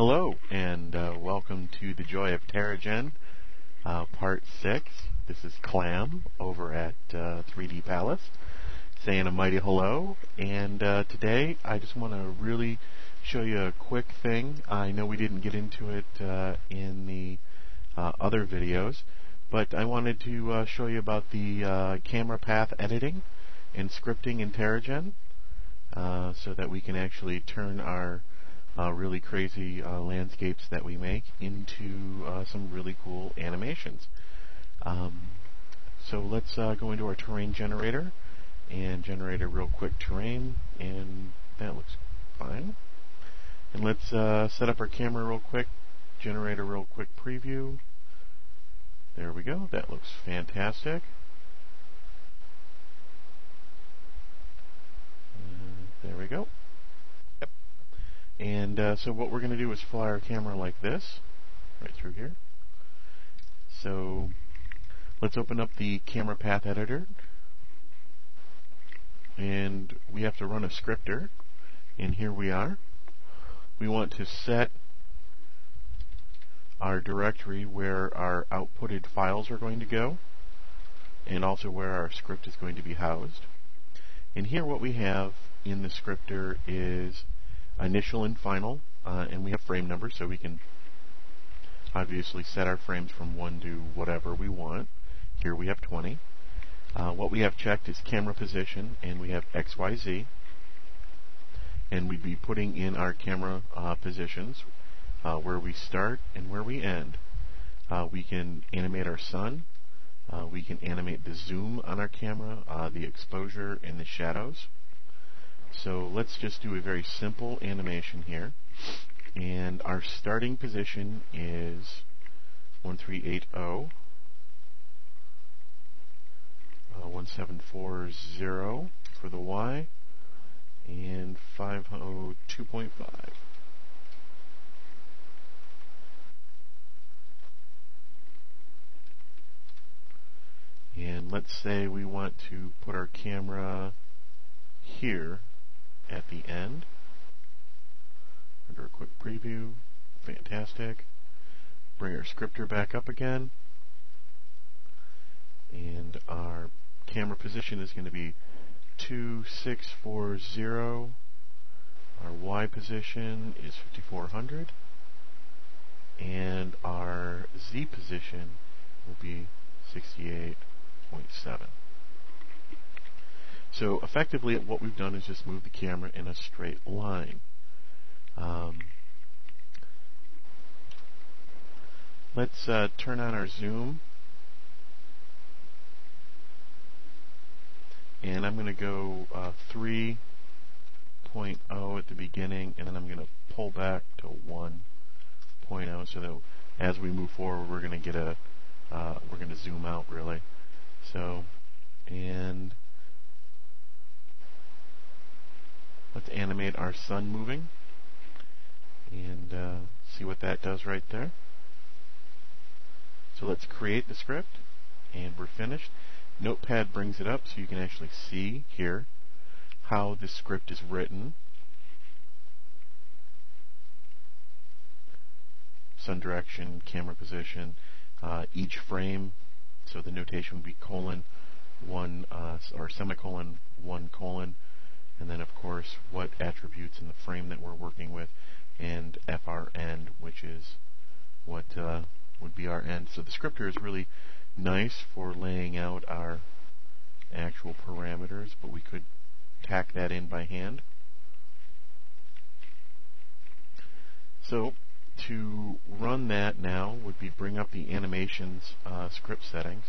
Hello, and welcome to The Joy of Terragen, Part 6. This is Clam over at 3D Palace, saying a mighty hello. And today, I just want to really show you a quick thing. I know we didn't get into it in the other videos, but I wanted to show you about the camera path editing and scripting in Terragen, so that we can actually turn our really crazy landscapes that we make into some really cool animations. So let's go into our terrain generator and generate a real quick terrain, and that looks fine. And let's set up our camera real quick, generate a real quick preview. There we go, that looks fantastic. There we go. And so what we're going to do is fly our camera like this, right through here. So let's open up the camera path editor, and we have to run a scripter, and here we are. We want to set our directory where our outputted files are going to go, and also where our script is going to be housed. And here what we have in the scripter is initial and final, and we have frame numbers, so we can obviously set our frames from 1 to whatever we want. Here we have 20. What we have checked is camera position, and we have XYZ, and we'd be putting in our camera positions where we start and where we end. We can animate our sun, we can animate the zoom on our camera, the exposure, and the shadows. So let's just do a very simple animation here. And our starting position is 1380, 1740 for the Y, and 502.5. And let's say we want to put our camera here at the end. Under a quick preview. Fantastic. Bring our scripter back up again. And our camera position is going to be 2640. Our Y position is 5400. And our Z position will be 68.7. So effectively what we've done is just move the camera in a straight line. Let's turn on our zoom. And I'm going to go 3.0 at the beginning, and then I'm going to pull back to 1.0 so that as we move forward we're going to get we're going to zoom out really. So, and let's animate our sun moving and see what that does right there. So let's create the script, and we're finished. Notepad brings it up so you can actually see here how the script is written. Sun direction, camera position, each frame, so the notation would be colon, 1 or semicolon, 1 colon, and then of course what attributes in the frame that we're working with, and FRN, which is what would be our end. So the scripter is really nice for laying out our actual parameters, but we could tack that in by hand. So to run that now would be bring up the animations script settings,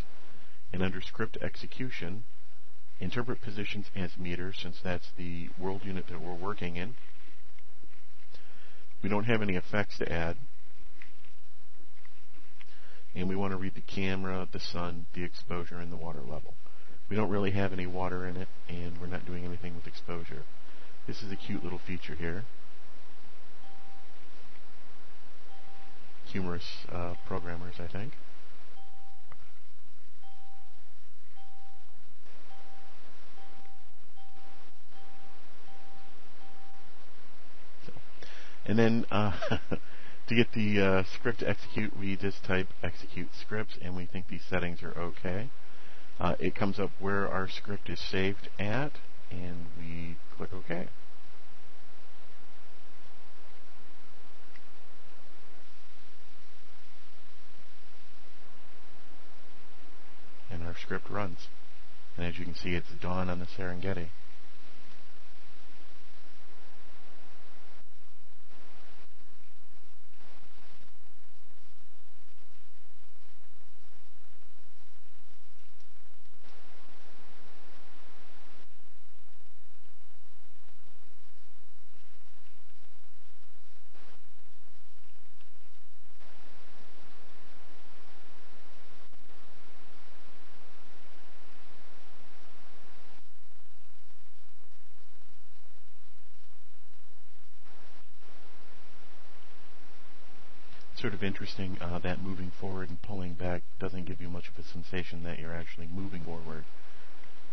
and under script execution, interpret positions as meters, since that's the world unit that we're working in. We don't have any effects to add, and we want to read the camera, the sun, the exposure, and the water level. We don't really have any water in it, and we're not doing anything with exposure. This is a cute little feature here. Humorous programmers, I think. And then To get the script to execute, we just type execute scripts, and we think these settings are okay. It comes up where our script is saved at, and we click OK. And our script runs. And as you can see, it's dawn on the Serengeti. Sort of interesting that moving forward and pulling back doesn't give you much of a sensation that you're actually moving forward.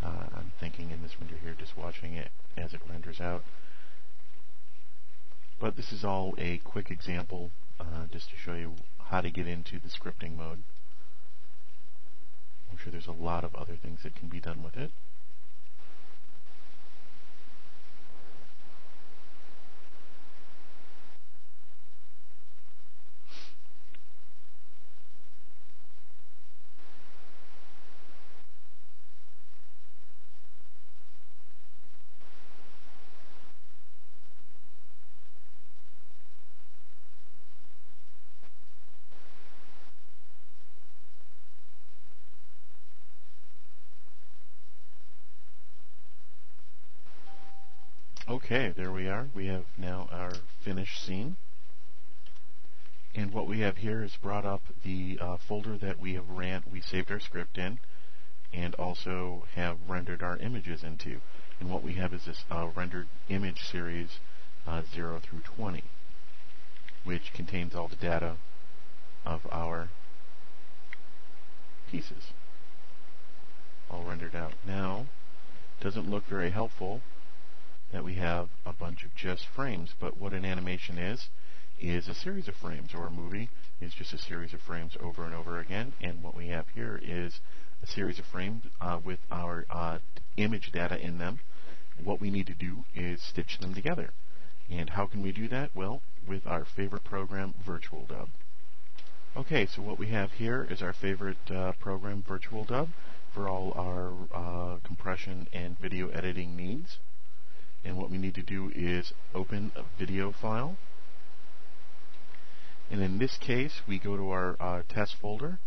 I'm thinking in this window here, just watching it as it renders out. But this is all a quick example just to show you how to get into the scripting mode. I'm sure there's a lot of other things that can be done with it. Okay, there we are. We have now our finished scene. And what we have here is brought up the folder that we saved our script in, and also have rendered our images into. And what we have is this rendered image series 0 through 20, which contains all the data of our pieces, all rendered out. Now, it doesn't look very helpful that we have a bunch of just frames, but what an animation is a series of frames, or a movie is just a series of frames over and over again. And what we have here is a series of frames with our image data in them. What we need to do is stitch them together. And how can we do that? Well, with our favorite program, Virtual Dub. Okay, so what we have here is our favorite program, Virtual Dub, for all our compression and video editing needs. And what we need to do is open a video file. And in this case, we go to our test folder,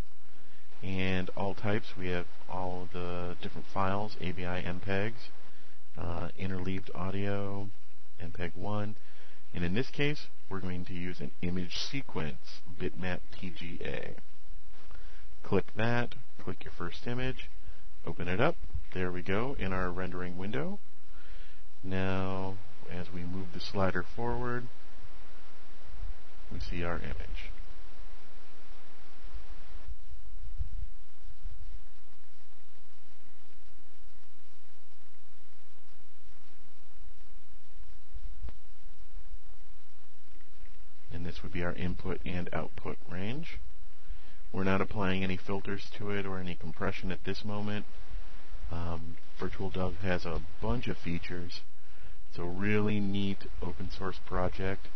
and all types. We have all the different files, AVI, MPEGs, interleaved audio, MPEG-1. And in this case, we're going to use an image sequence, bitmap TGA. Click that, click your first image, open it up. There we go in our rendering window. Now, as we move the slider forward, we see our image. And this would be our input and output range. We're not applying any filters to it or any compression at this moment. Virtual Dub has a bunch of features. It's a really neat open source project.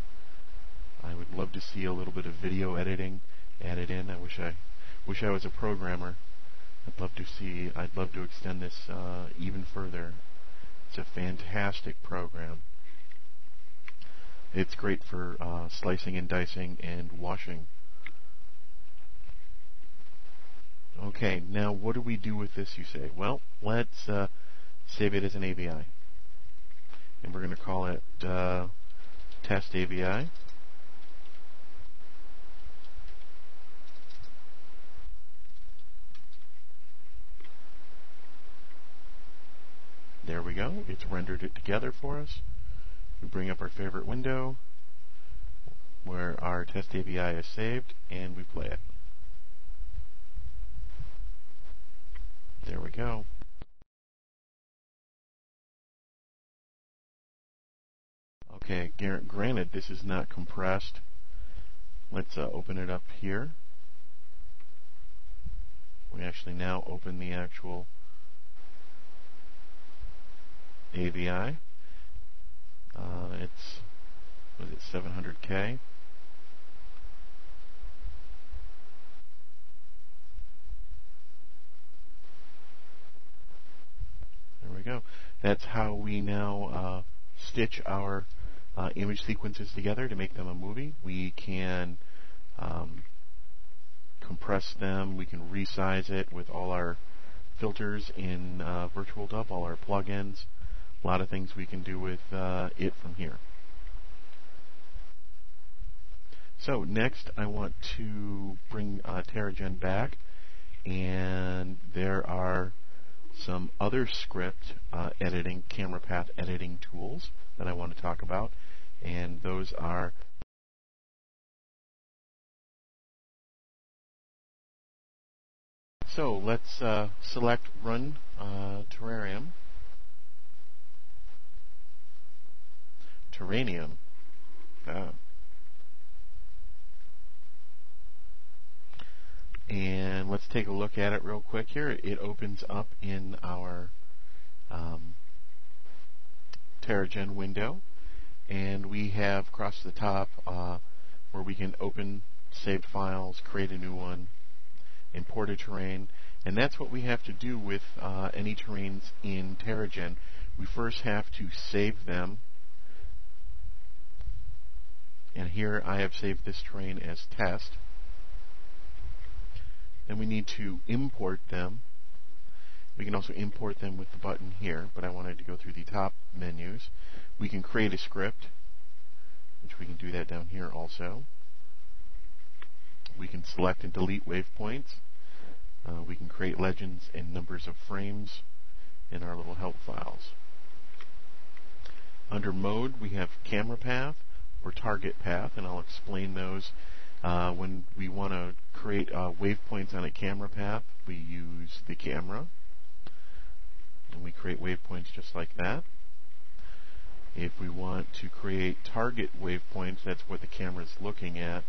I would love to see a little bit of video editing added in. I wish I was a programmer. I'd love to extend this even further. It's a fantastic program. It's great for slicing and dicing and washing. Okay, now what do we do with this, you say? Well, let's save it as an AVI. And we're going to call it test AVI. There we go. It's rendered it together for us. We bring up our favorite window where our test AVI is saved, and we play it. There we go. Okay, granted, this is not compressed, Let's open it up here. We actually now open the actual AVI. It's, was it 700K? There we go. That's how we now stitch our image sequences together to make them a movie. We can compress them. We can resize it with all our filters in Virtual Dub, all our plugins. A lot of things we can do with it from here. So next I want to bring Terragen back, and there are some other script editing, camera path editing tools that I want to talk about, and those are so let's select Run Terrarium. Terranium. And let's take a look at it real quick here. It opens up in our Terragen window, and we have across the top where we can open saved files, create a new one, import a terrain, and that's what we have to do with any terrains in Terragen. We first have to save them, and here I have saved this terrain as test. Then we need to import them. We can also import them with the button here, but I wanted to go through the top menus. We can create a script, which we can do that down here also. We can select and delete waypoints. We can create legends and numbers of frames in our little help files. Under mode, we have camera path or target path, and I'll explain those. When we want to create waypoints on a camera path, we use the camera, and we create waypoints just like that. If we want to create target waypoints, that's what the camera is looking at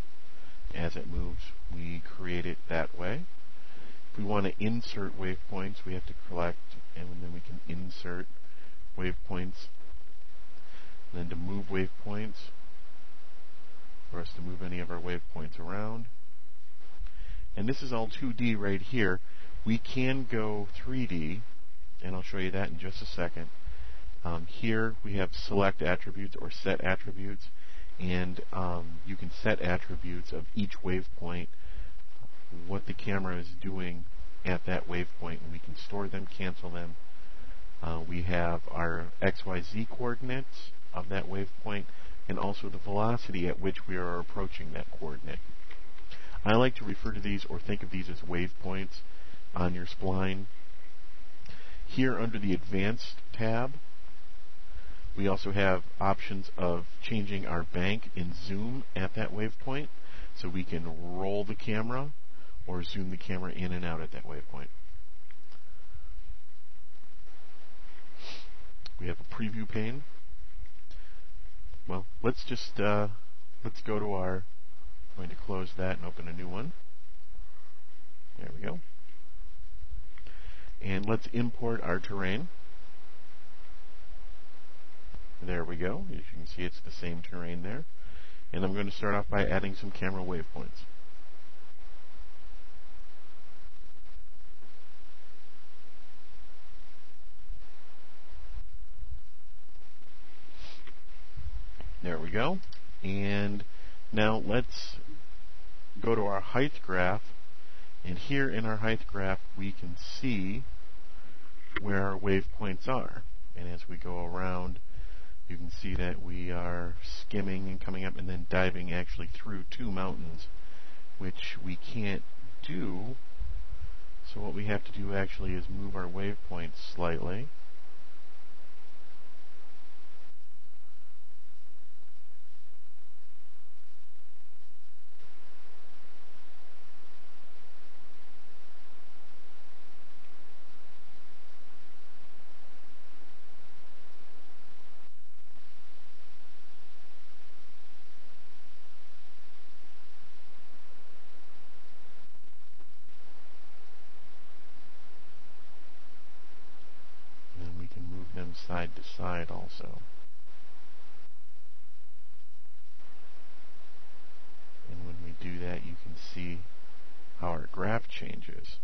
as it moves, we create it that way. If we want to insert waypoints, we have to collect, and then we can insert waypoints. And then to move waypoints, for us to move any of our waypoints around. And this is all 2D right here. We can go 3D, and I'll show you that in just a second. Here we have select attributes or set attributes, and you can set attributes of each waypoint, what the camera is doing at that waypoint, and we can store them, cancel them. We have our XYZ coordinates of that waypoint, and also the velocity at which we are approaching that coordinate. I like to refer to these or think of these as waypoints on your spline. Here under the Advanced tab, we also have options of changing our bank and zoom at that waypoint, so we can roll the camera or zoom the camera in and out at that waypoint. We have a preview pane. Well, let's just let's go to our. I'm going to close that and open a new one. There we go. And let's import our terrain. There we go. As you can see, it's the same terrain there. And I'm going to start off by adding some camera waypoints. There we go. And now let's go to our height graph. And here in our height graph, we can see where our waypoints are. And as we go around, you can see that we are skimming and coming up and then diving actually through two mountains, which we can't do. So what we have to do actually is move our waypoints slightly. side to side also. And when we do that, you can see how our graph changes.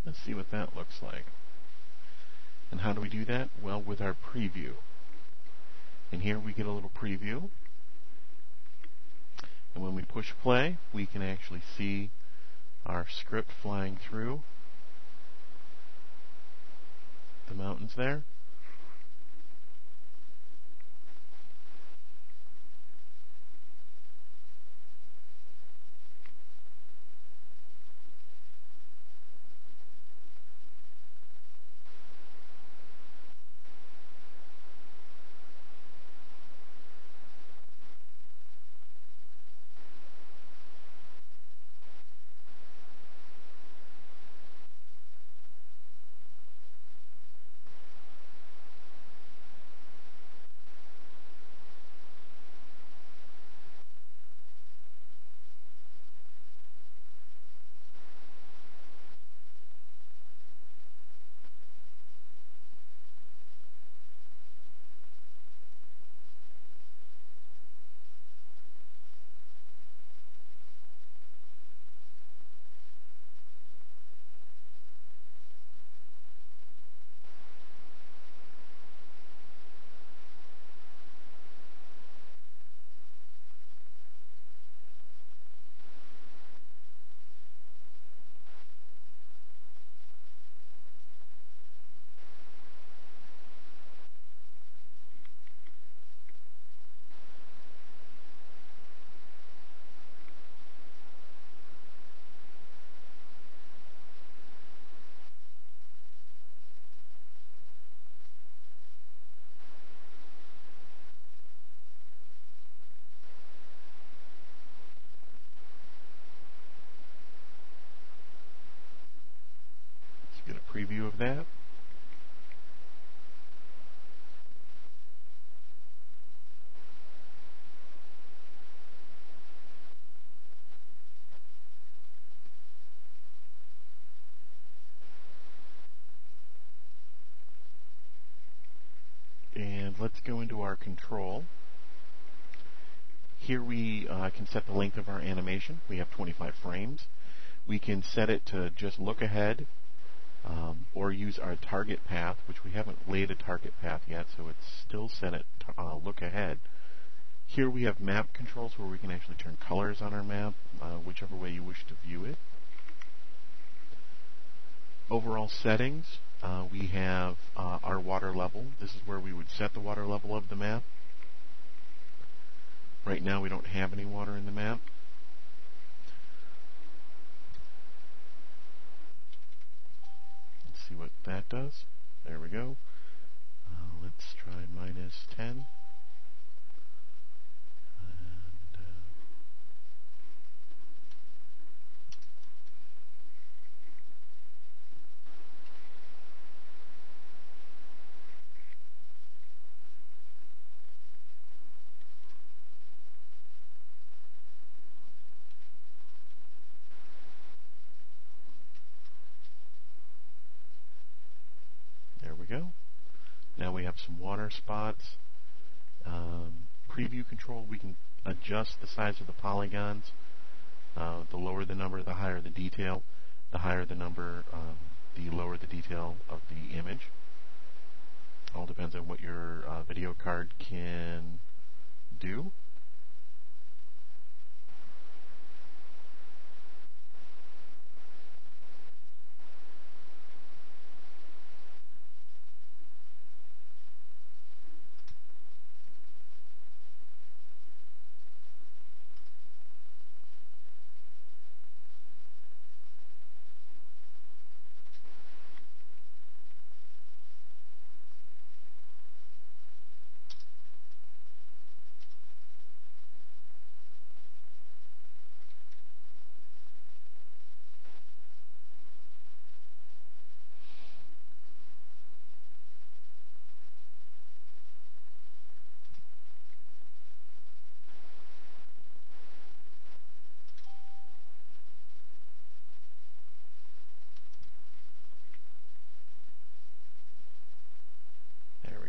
Let's see what that looks like. And how do we do that? Well, with our preview. And here we get a little preview. And when we push play, we can actually see our script flying through the mountains there. Get a preview of that. And let's go into our control. Here we can set the length of our animation. We have 25 frames. We can set it to just look ahead, or use our target path, which we haven't laid a target path yet, so it's still set at look ahead. Here we have map controls where we can actually turn colors on our map, whichever way you wish to view it. Overall settings, we have our water level. This is where we would set the water level of the map. Right now we don't have any water in the map. Let's see what that does. There we go. Let's try -10. There we go. Now we have some water spots. Preview control, we can adjust the size of the polygons the lower the number, the higher the detail. The higher the number, the lower the detail of the image. All depends on what your video card can do.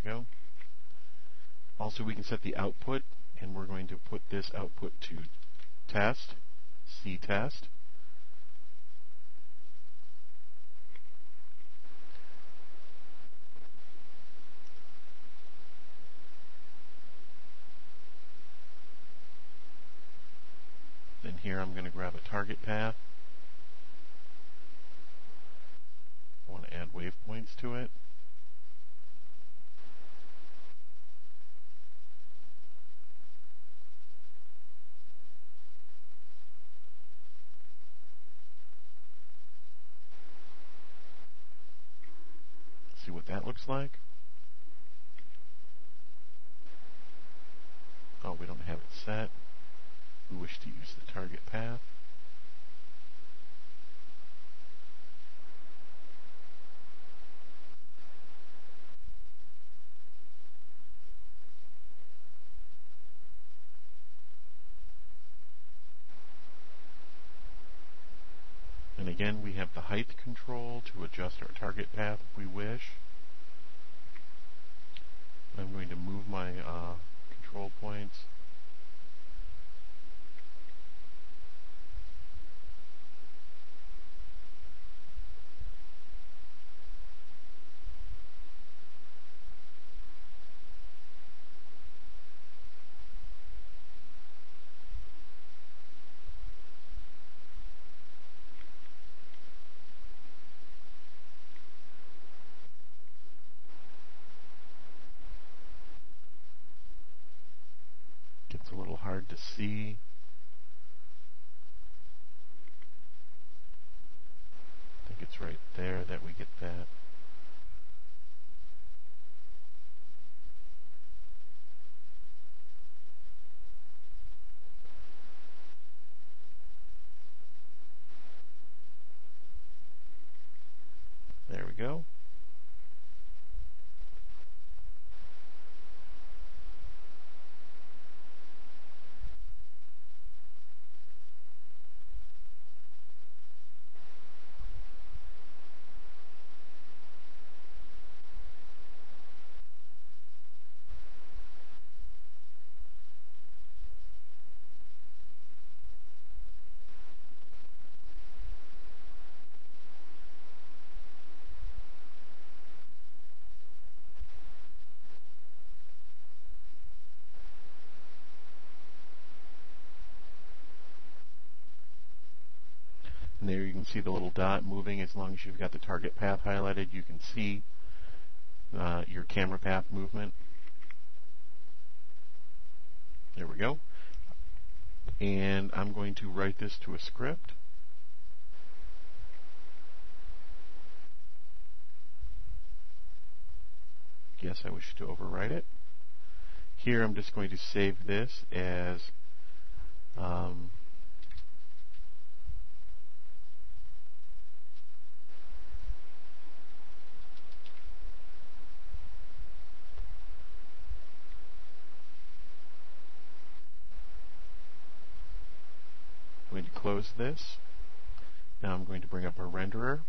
Go. Also, we can set the output, and we're going to put this output to test, C test. Then here I'm going to grab a target path. I want to add waypoints to it. See what that looks like. Oh, we don't have it set. We wish to use the target path. And again, we have the height control to adjust our target path if we wish. I'm going to move my control points. It's a little hard to see. I think it's right there that we get that. There we go. And there you can see the little dot moving. As long as you've got the target path highlighted, you can see your camera path movement. There we go. And I'm going to write this to a script. Yes, I wish to overwrite it. Here I'm just going to save this as I'm going to close this. Now I'm going to bring up our renderer.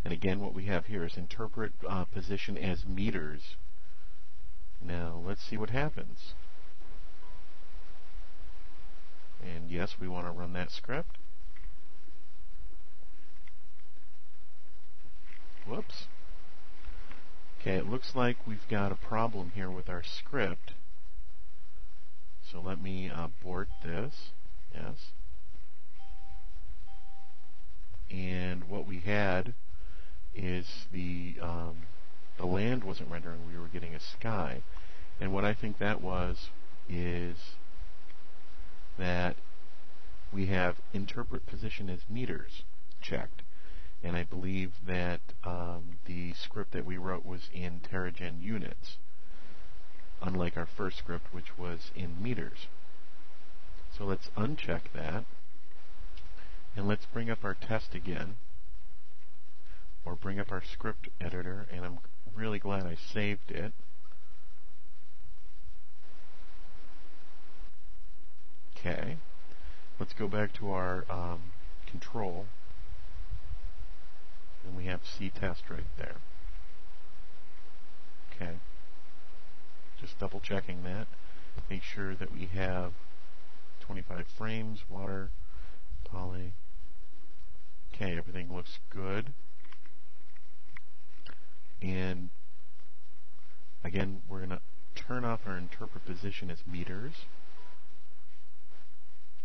And again, what we have here is interpret position as meters. Now let's see what happens. And yes, we want to run that script. Okay, it looks like we've got a problem here with our script. So let me abort this. Yes. And what we had is the land wasn't rendering. We were getting a sky. And what I think that was is that we have interpret position as meters checked. And I believe that the script that we wrote was in Terragen units, unlike our first script, which was in meters. So let's uncheck that, and let's bring up our test again, or bring up our script editor, and I'm really glad I saved it. Okay, let's go back to our control, and we have C test right there. Okay, just double checking that. Make sure that we have 25 frames, water, poly. Okay, everything looks good. And again, we're going to turn off our interpret position as meters.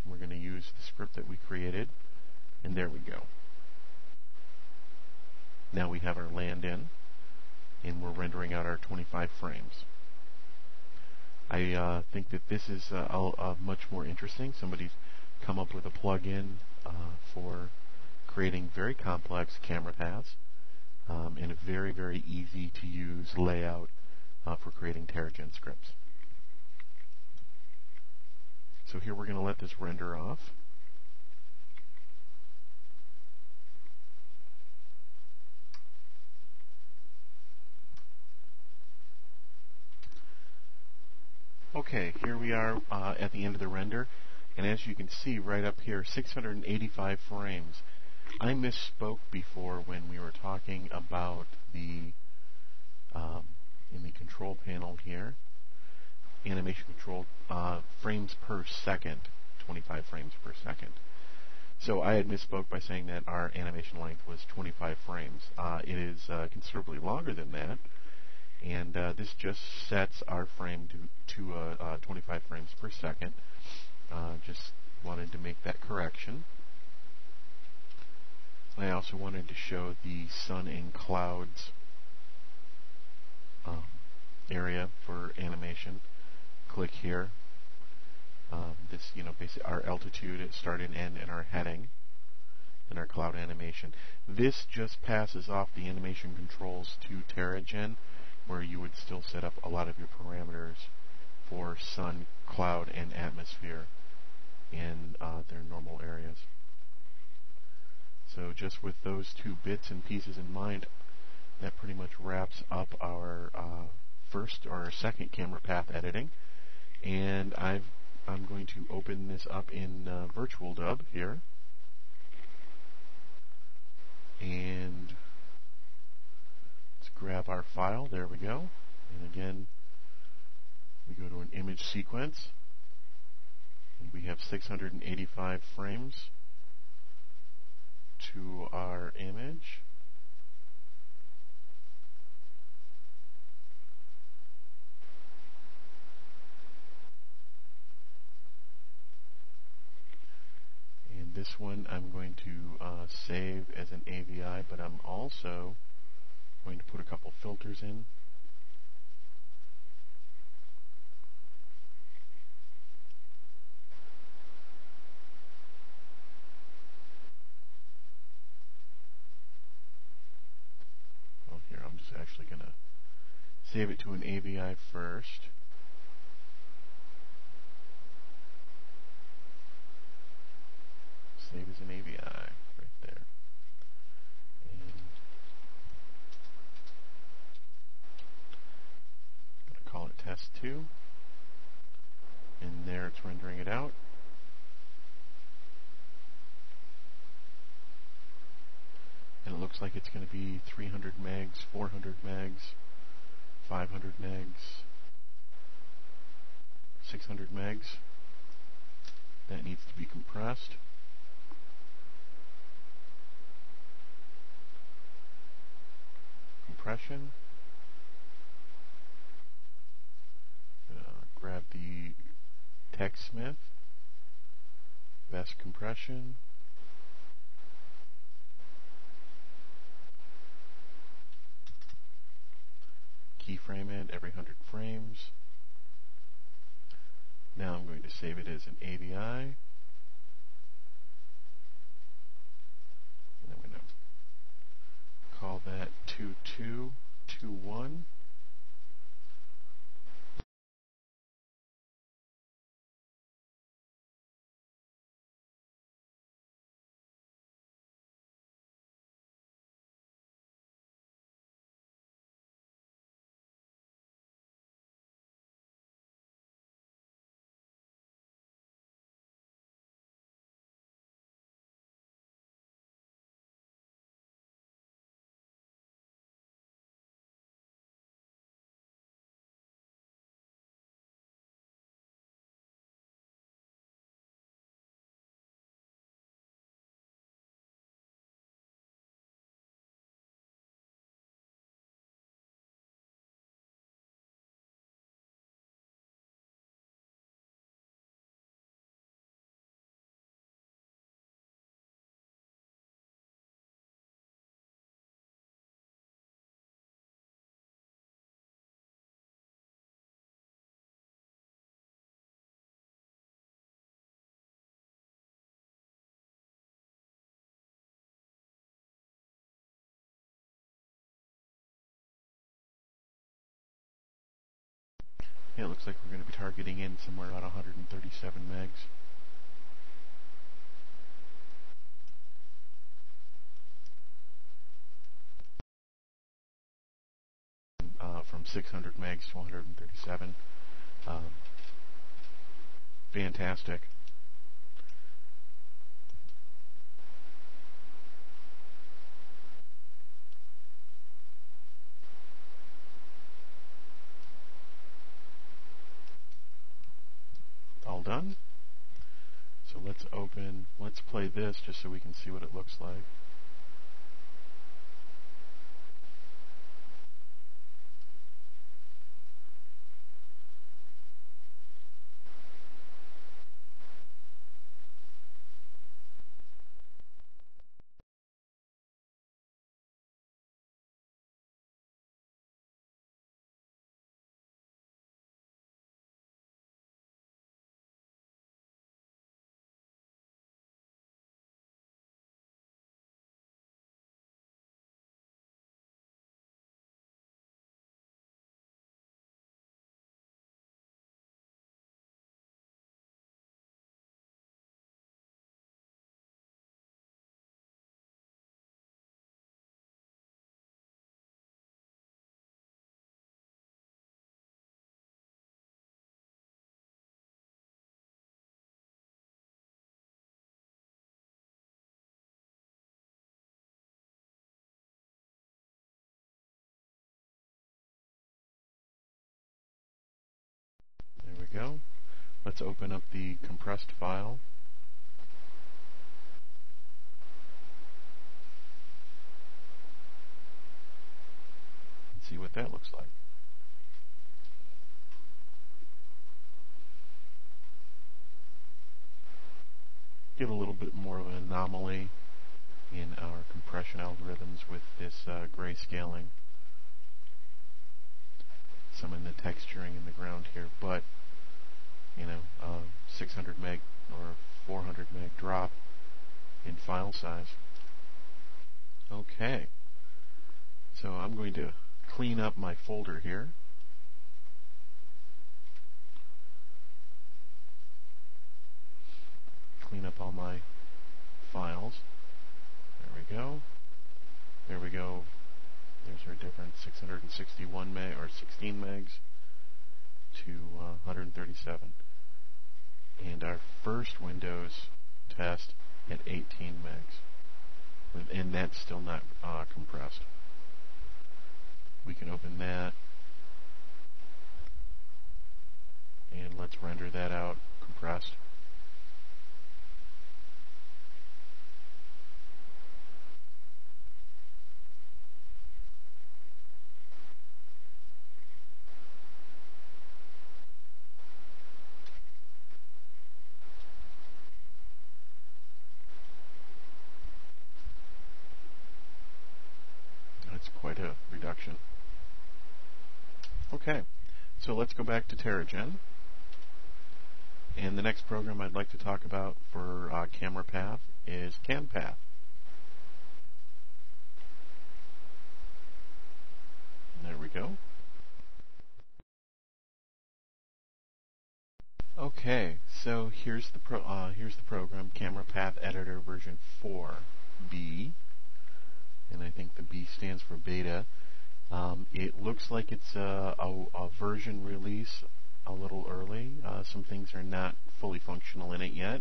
We're going to use the script that we created, and there we go. Now we have our land in, and we're rendering out our 25 frames. I think that this is much more interesting. Somebody's come up with a plugin for creating very complex camera paths and a very, very easy to use layout for creating Terragen scripts. So here we're going to let this render off. Okay, here we are at the end of the render, and as you can see right up here, 685 frames. I misspoke before when we were talking about the in the control panel here, animation control frames per second, 25 frames per second. So I had misspoke by saying that our animation length was 25 frames. It is considerably longer than that. And this just sets our frame to 25 frames per second. Just wanted to make that correction. I also wanted to show the sun and clouds area for animation. Click here. This, basically our altitude at start and end, and our heading, and our cloud animation. This just passes off the animation controls to Terragen, where you would still set up a lot of your parameters for sun, cloud, and atmosphere in their normal areas. So just with those two bits and pieces in mind, that pretty much wraps up our first or second camera path editing. And I'm going to open this up in Virtual Dub here. And let's grab our file. There we go. And again, we go to an image sequence. And we have 685 frames to our image. And this one I'm going to save as an AVI, but I'm also going to put a couple filters in. Well, here I'm just actually going to save it to an AVI first. Save as an AVI right there. And I'm going to call it test 2. And there it's rendering it out. And it looks like it's going to be 300 megs, 400 megs, 500 megs, 600 megs. That needs to be compressed. Compression. grab the TechSmith, best compression, keyframe it every 100 frames. Now I'm going to save it as an AVI, and I'm going to call that 2221. Yeah, it looks like we're going to be targeting in somewhere about 137 megs. From 600 megs to 137. Fantastic. All done. So let's play this just so we can see what it looks like. There we go. Let's open up the compressed file. And see what that looks like. Get a little bit more of an anomaly in our compression algorithms with this grayscaling. Some in the texturing in the ground here, but 600 meg or 400 meg drop in file size. Okay, so I'm going to clean up my folder here. Clean up all my files. There we go. There we go. There's our difference, 661 meg or 16 megs to 137. And our first Windows test at 18 megs. And that's still not compressed. We can open that. And let's render that out compressed. quite a reduction. Okay, so let's go back to Terragen. And the next program I'd like to talk about for camera path is Cam Path. There we go. Okay, so here's the program, Camera Path Editor version 4B, and I think the B stands for beta. It looks like it's a version release a little early. Some things are not fully functional in it yet.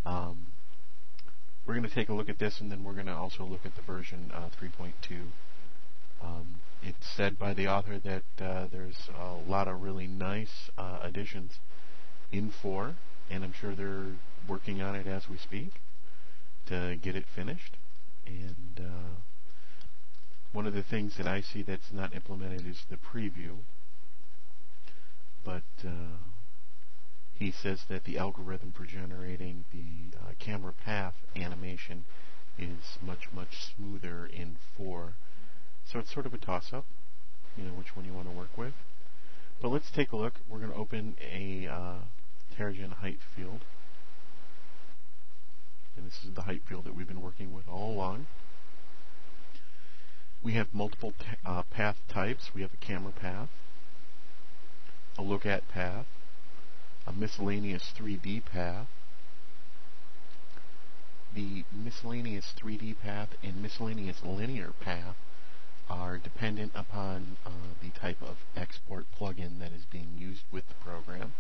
We're going to take a look at this, and then we're going to also look at the version 3.2. It's said by the author that there's a lot of really nice additions in 4, and I'm sure they're working on it as we speak to get it finished. And one of the things that I see that's not implemented is the preview, but he says that the algorithm for generating the camera path animation is much, much smoother in 4. So it's sort of a toss-up, which one you want to work with. But let's take a look. We're going to open a Terragen height field. And this is the height field that we've been working with all along. We have multiple path types. We have a camera path, a look at path, a miscellaneous 3D path. The miscellaneous 3D path and miscellaneous linear path are dependent upon the type of export plugin that is being used with the program.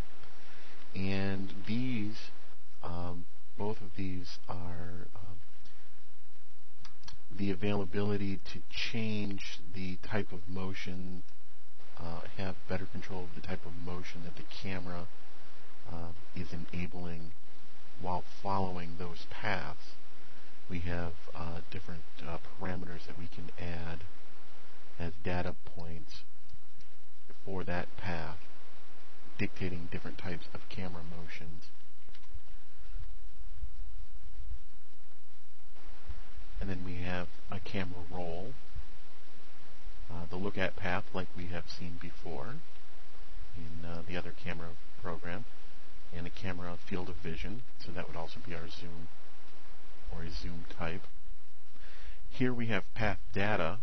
And these, both of these are the availability to change the type of motion, have better control of the type of motion that the camera is enabling while following those paths. We have different parameters that we can add as data points for that path, dictating different types of camera motions. And then we have a camera roll, the look at path like we have seen before in the other camera program, and a camera field of vision, so that would also be our zoom or a zoom type. Here we have path data,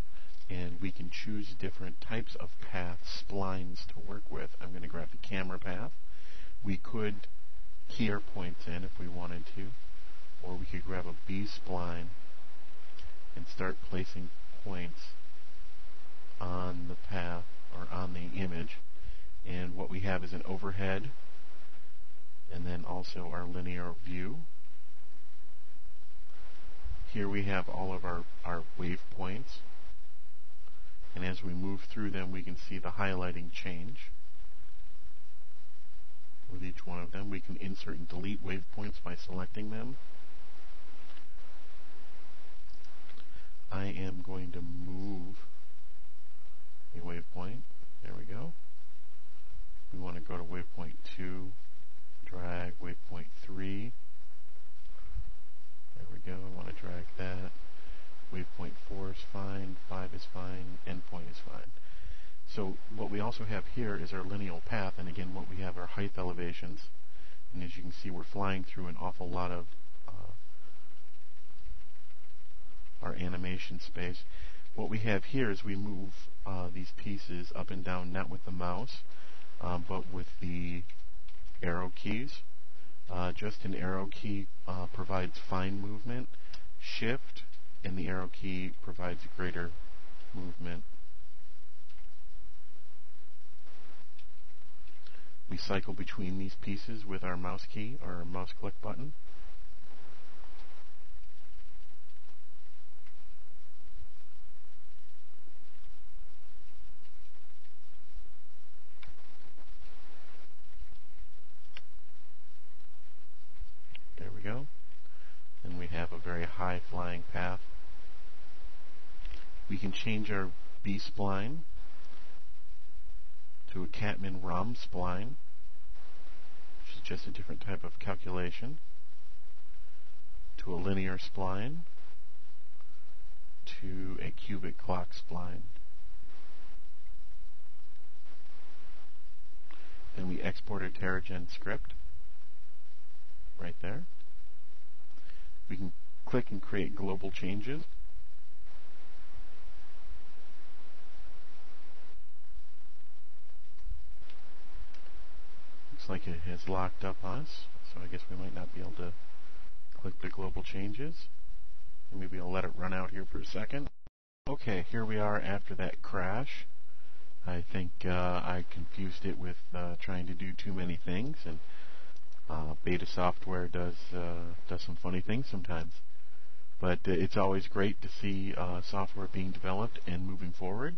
and we can choose different types of path splines to work with. I'm going to grab the camera path. We could key our points in if we wanted to, or we could grab a B spline and start placing points on the path or on the image. And what we have is an overhead, and then also our linear view. Here we have all of our wave points, and as we move through them we can see the highlighting change with each one of them. We can insert and delete wave points by selecting them. I am going to move a waypoint. There we go. We want to go to waypoint 2, drag waypoint 3. There we go. I want to drag that. Waypoint 4 is fine, 5 is fine, endpoint is fine. So what we also have here is our lineal path, and again what we have are height elevations. And as you can see, we're flying through an awful lot of our animation space. What we have here is we move these pieces up and down, not with the mouse, but with the arrow keys. Just an arrow key provides fine movement. Shift and the arrow key provides greater movement. We cycle between these pieces with our mouse key or our mouse click button. There we go. And we have a very high flying path. We can change our B spline to a Catman ROM spline, which is just a different type of calculation, to a linear spline, to a cubic clock spline. Then we export our Terragen script right there. We can click and create global changes. Looks like it has locked up on us, so I guess we might not be able to click the global changes. Maybe I'll let it run out here for a second. Okay, here we are after that crash. I think I confused it with trying to do too many things, and beta software does some funny things sometimes. But it's always great to see software being developed and moving forward.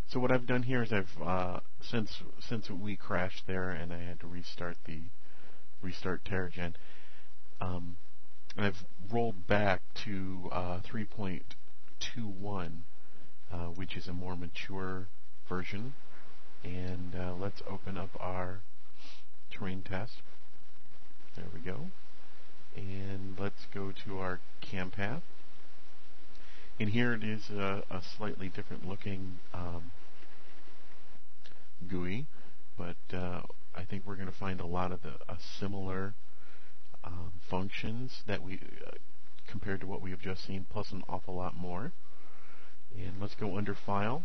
So what I've done here is I've since we crashed there and I had to restart Terragen, I've rolled back to 3.21, which is a more mature version. And let's open up our terrain test. There we go. And let's go to our cam path. And here it is a slightly different looking GUI, but I think we're going to find a lot of the similar functions that we compared to what we have just seen, plus an awful lot more. And let's go under File.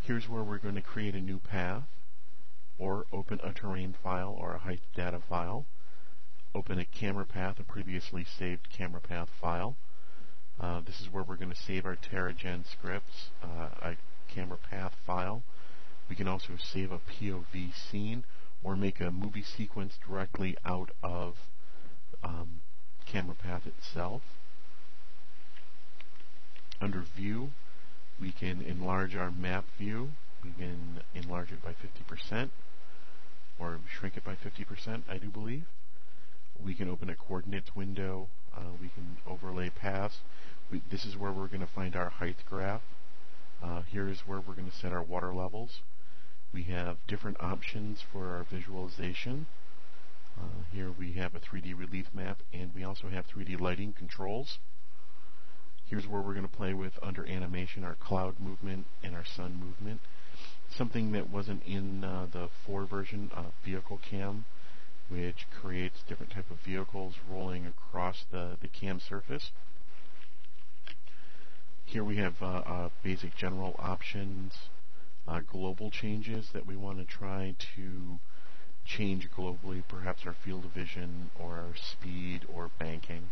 Here's where we're going to create a new path, or open a terrain file or a height data file. Open a camera path, a previously saved camera path file. This is where we're going to save our Terragen scripts, a camera path file. We can also save a POV scene or make a movie sequence directly out of camera path itself. Under View, we can enlarge our map view. We can enlarge it by 50% or shrink it by 50%, I do believe. We can open a coordinates window. We can overlay paths. This is where we're going to find our height graph. Here is where we're going to set our water levels. We have different options for our visualization. Here we have a 3D relief map, and we also have 3D lighting controls. Here's where we're going to play with, under animation, our cloud movement and our sun movement. Something that wasn't in the 4 version of vehicle cam, which creates different type of vehicles rolling across the cam surface. Here we have basic general options, global changes that we want to try to change globally, perhaps our field of vision or our speed or banking.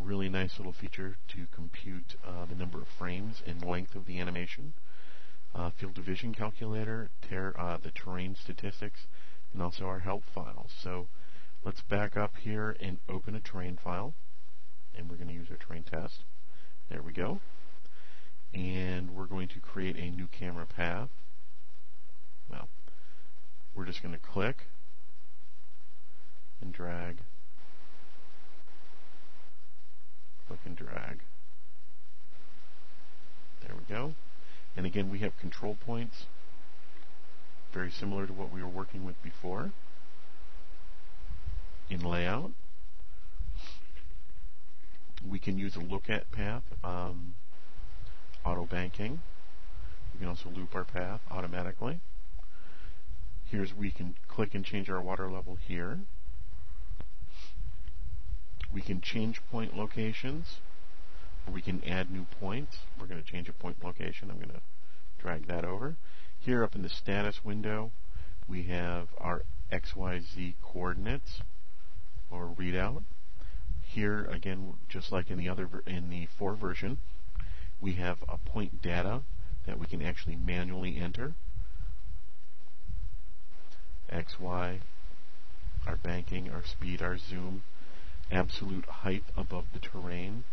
Really nice little feature to compute the number of frames and length of the animation. Field of vision calculator, the terrain statistics, and also our help files. So let's back up here and open a terrain file, and we're going to use our terrain test. There we go. And we're going to create a new camera path. Well, we're just going to click and drag, click and drag. There we go. And again, we have control points, very similar to what we were working with before in layout. We can use a look at path, auto banking. We can also loop our path automatically. Here's where we can click and change our water level here. We can change point locations, or we can add new points. We're going to change a point location. I'm going to drag that over. Here up in the status window, we have our XYZ coordinates or readout. Here again, just like in the 4 version, we have a point data that we can actually manually enter. X, Y, our banking, our speed, our zoom, absolute height above the terrain,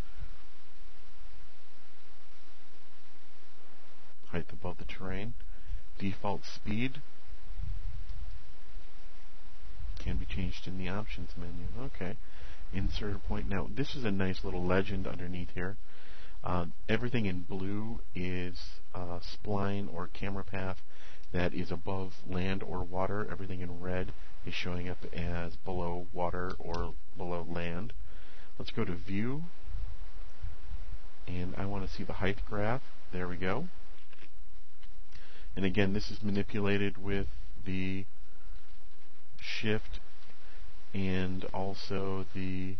height above the terrain, default speed can be changed in the options menu. Okay, insert a point. Now this is a nice little legend underneath here. Everything in blue is spline or camera path that is above land or water. Everything in red is showing up as below water or below land. Let's go to View and and I want to see the height graph. There we go. And again, this is manipulated with the shift and also the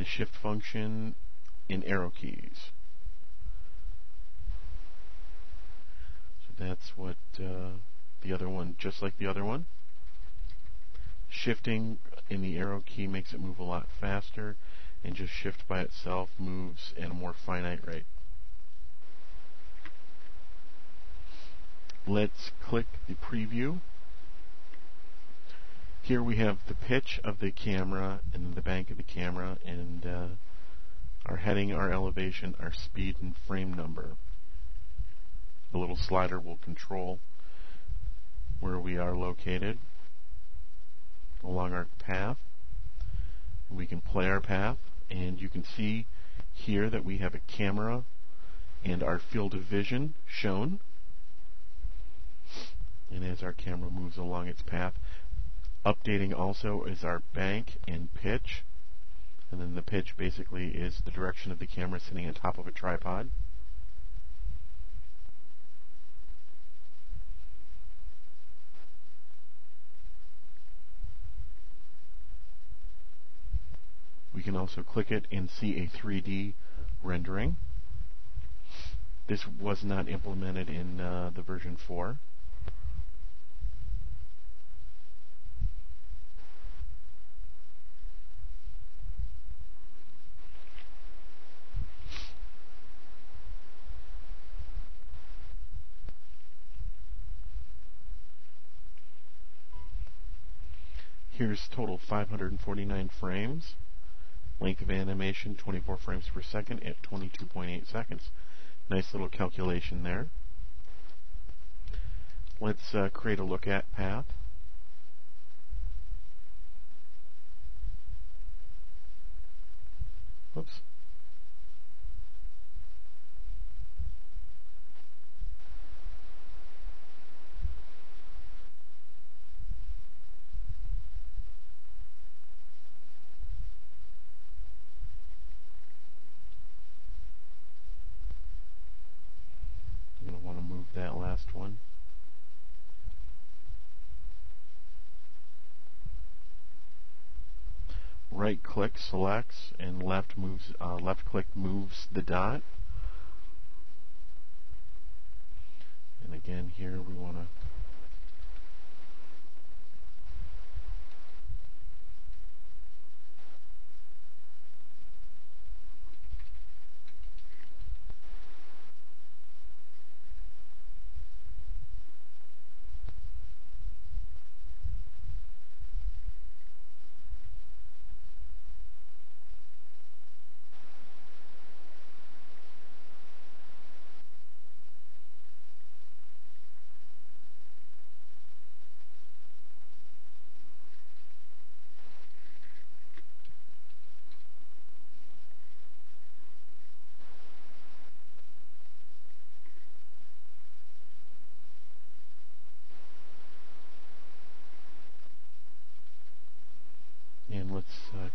shift function in arrow keys. So that's what the other one, just like the other one. Shifting in the arrow key makes it move a lot faster, and just shift by itself moves at a more finite rate. Let's click the preview. Here we have the pitch of the camera and the bank of the camera, and our heading, our elevation, our speed, and frame number. The little slider will control where we are located along our path. We can play our path, and you can see here that we have a camera and our field of vision shown. And as our camera moves along its path, updating also is our bank and pitch. And then the pitch basically is the direction of the camera sitting on top of a tripod. We can also click it and see a 3D rendering. This was not implemented in the version 4. Here's total 549 frames. Length of animation 24 frames per second at 22.8 seconds. Nice little calculation there. Let's create a look at path. Oops. That last one. Right click selects, and left click moves the dot. And again here we want to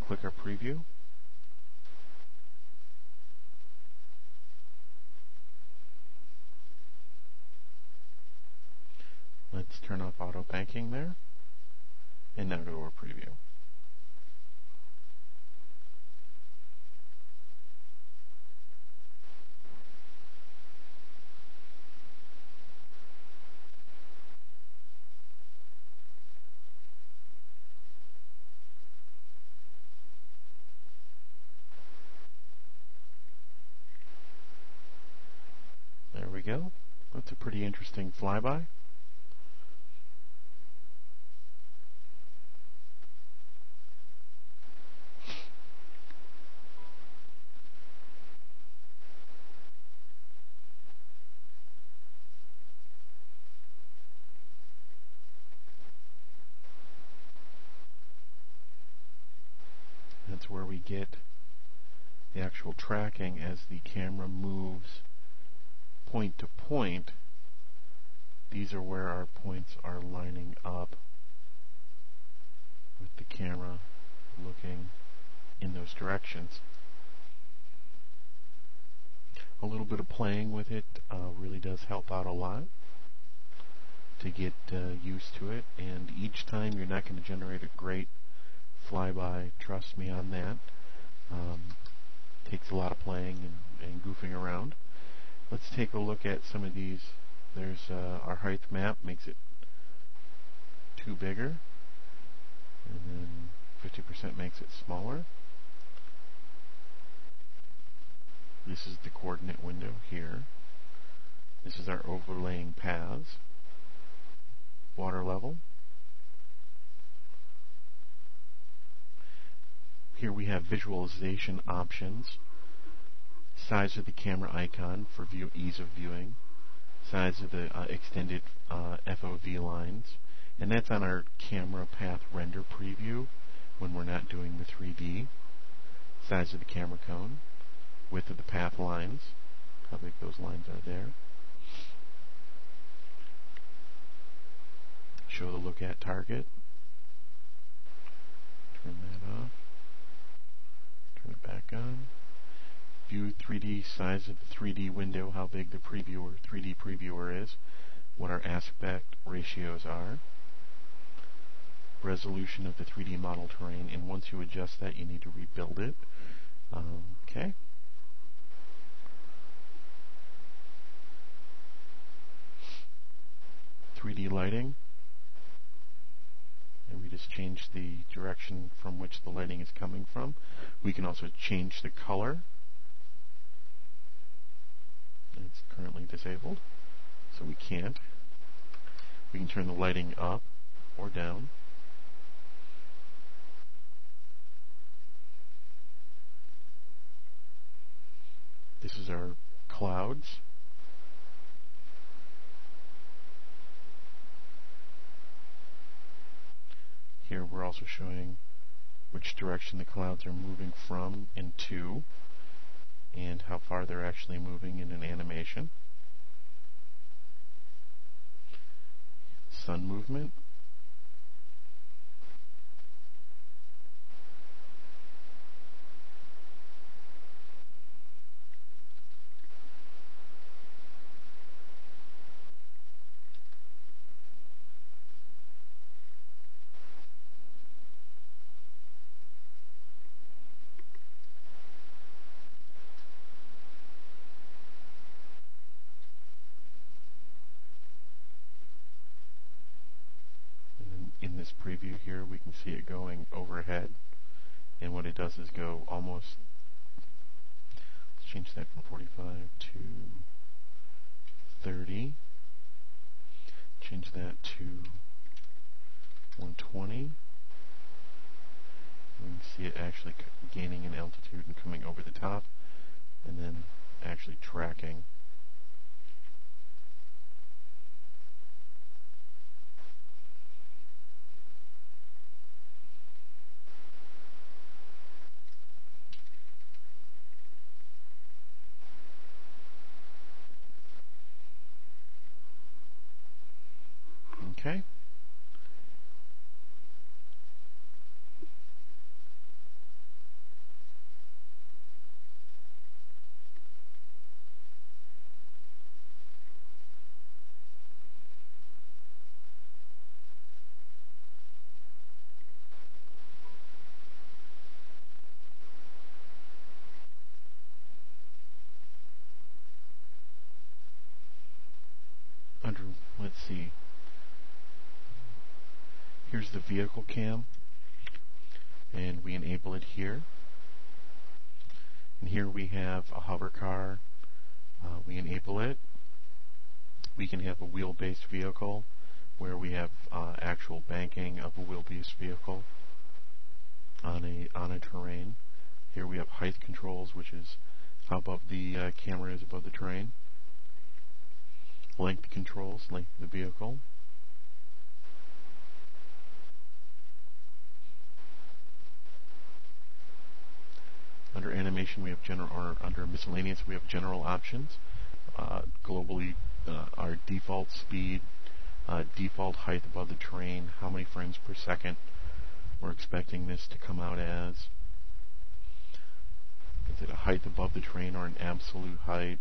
click our preview. Let's turn off auto banking there, and now go to our preview. There we go. That's a pretty interesting flyby. That's where we get the actual tracking as the camera moves point to point. These are where our points are lining up with the camera looking in those directions. a little bit of playing with it really does help out a lot to get used to it. And each time you're not going to generate a great flyby, trust me on that. Takes a lot of playing and goofing around. Let's take a look at some of these. There's our height map, makes it 2 bigger, and then 50% makes it smaller. This is the coordinate window here. This is our overlaying paths. Water level. Here we have visualization options. Size of the camera icon for ease of viewing. Size of the extended FOV lines. And that's on our camera path render preview when we're not doing the 3D. Size of the camera cone. Width of the path lines. How big those lines are there. Show the look at target. Turn that off. Turn it back on. View 3D, size of the 3D window, how big the 3D previewer is, what our aspect ratios are, resolution of the 3D model terrain, and once you adjust that, you need to rebuild it. Okay. .3D lighting, and we just change the direction from which the lighting is coming from. We can also change the color. It's currently disabled, so we can't. We can turn the lighting up or down. This is our clouds. Here we're also showing which direction the clouds are moving from and to, and how far they're actually moving in an animation. Sun movement. In this preview here, we can see it going overhead, and what it does is go almost, let's change that from 45 to 30, change that to 120. We can see it actually gaining in altitude and coming over the top, and then actually tracking. Okay. Let's see. Here's the vehicle cam, and we enable it here. And here we have a hover car. We enable it. We can have a wheel-based vehicle where we have actual banking of a wheel-based vehicle on a terrain. Here we have height controls, which is how above the camera is above the terrain. Length controls, length of the vehicle. Under animation, we have general, or under miscellaneous, we have general options. Globally, our default speed, default height above the terrain, how many frames per second we're expecting this to come out as. Is it a height above the terrain or an absolute height,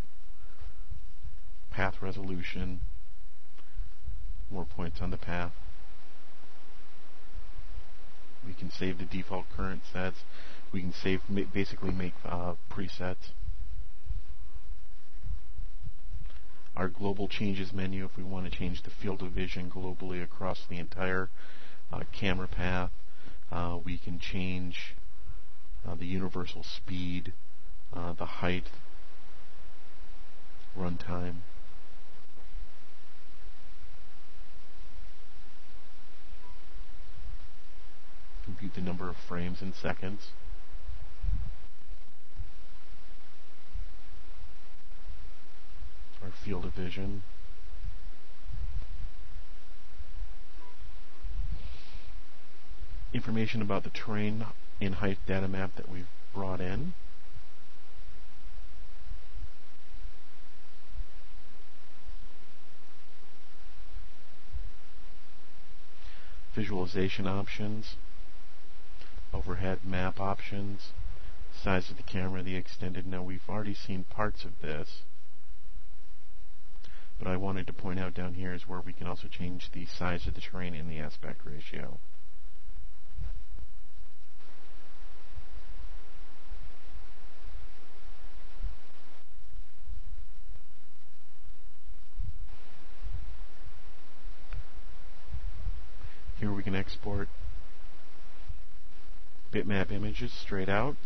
path resolution, more points on the path. We can save the default current sets. We can save, basically make presets. Our global changes menu, if we want to change the field of vision globally across the entire camera path. We can change the universal speed, the height, runtime. Compute the number of frames in seconds. Our field of vision. Information about the terrain and height data map that we've brought in. Visualization options. Overhead map options. Size of the camera, the extended. Now we've already seen parts of this. But I wanted to point out down here is where we can also change the size of the terrain and the aspect ratio. Here we can export bitmap images straight out.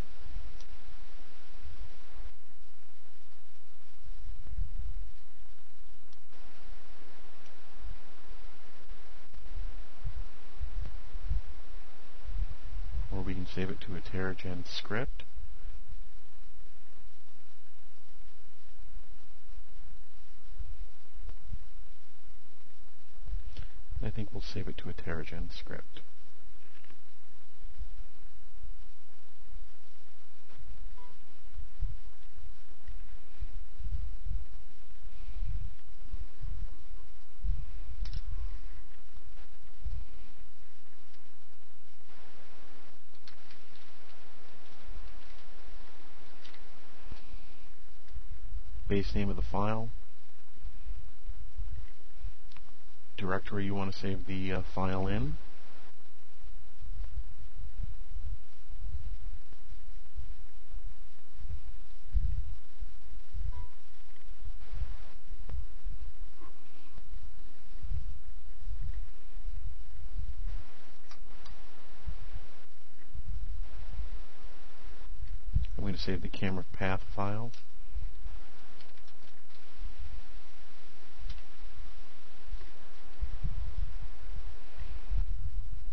Or we can save it to a Terragen script. I think we'll save it to a Terragen script. Base name of the file. Directory you want to save the file in. I'm going to save the camera path file.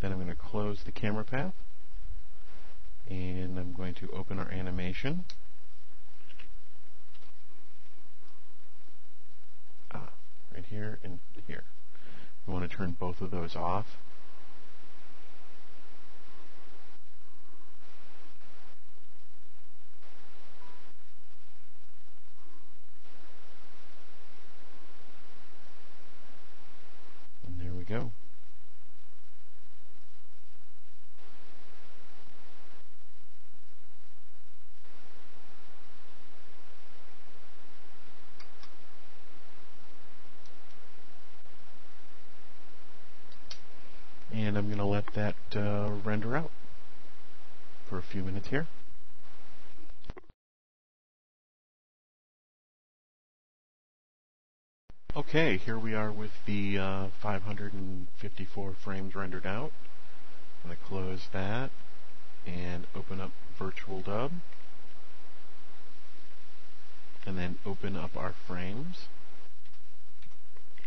Then I'm going to close the camera path, and I'm going to open our animation. Right here and here. We want to turn both of those off. And there we go. And I'm going to let that render out for a few minutes here. Okay, here we are with the 554 frames rendered out. I'm going to close that and open up Virtual Dub. And then open up our frames.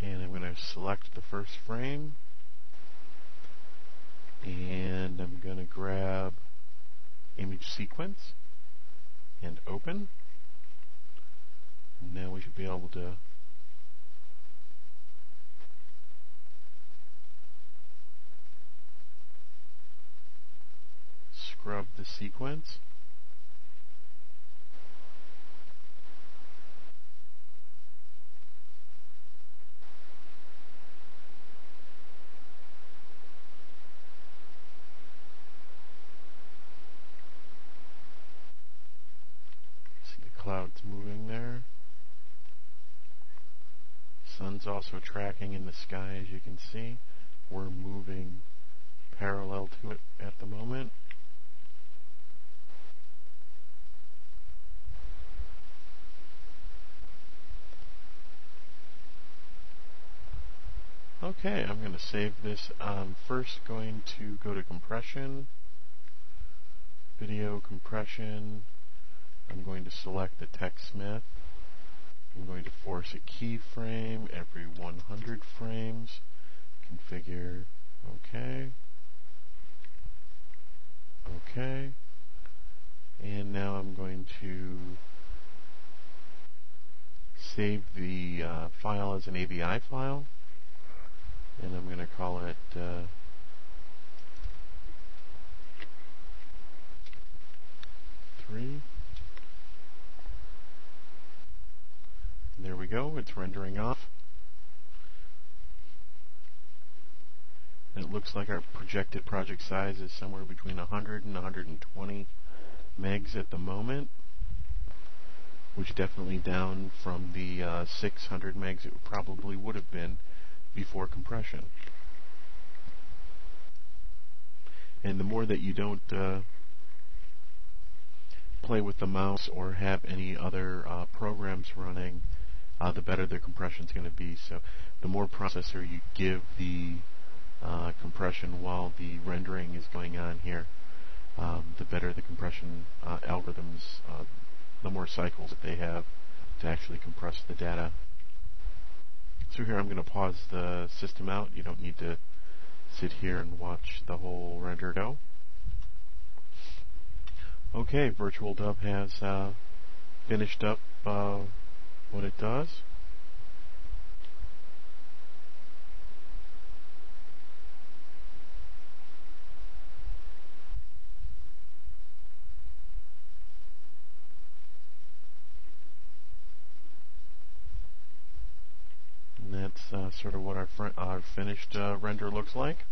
And I'm going to select the first frame. And I'm going to grab Image Sequence and open. And now we should be able to scrub the sequence. clouds moving there. Sun's also tracking in the sky, as you can see. We're moving parallel to it at the moment. Okay, I'm going to save this. I'm first going to go to compression, video compression. I'm going to select the TextSmith. I'm going to force a keyframe every 100 frames. Configure, okay. Okay. And now I'm going to save the file as an AVI file. And I'm going to call it three. And there we go. It's rendering off. And it looks like our projected project size is somewhere between 100 and 120 megs at the moment, which is definitely down from the 600 megs it probably would have been before compression. And the more that you don't play with the mouse or have any other programs running, the better the compression is going to be. So the more processor you give the compression while the rendering is going on here, the better the compression algorithms, the more cycles that they have to actually compress the data. So here I'm going to pause the system out. You don't need to sit here and watch the whole render go. Okay, Virtual Dub has finished up what it does. And that's sort of what our finished render looks like.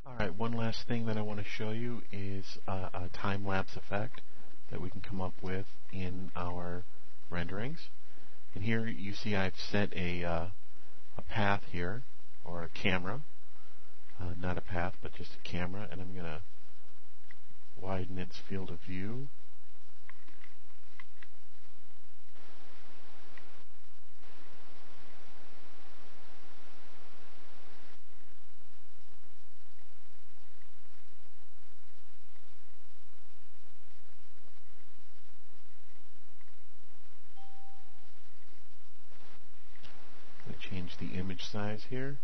Alright, one last thing that I want to show you is a time-lapse effect that we can come up with in our renderings. And here you see I've set a path here, or a camera, not a path, but just a camera, and I'm going to widen its field of view. Change the image size here.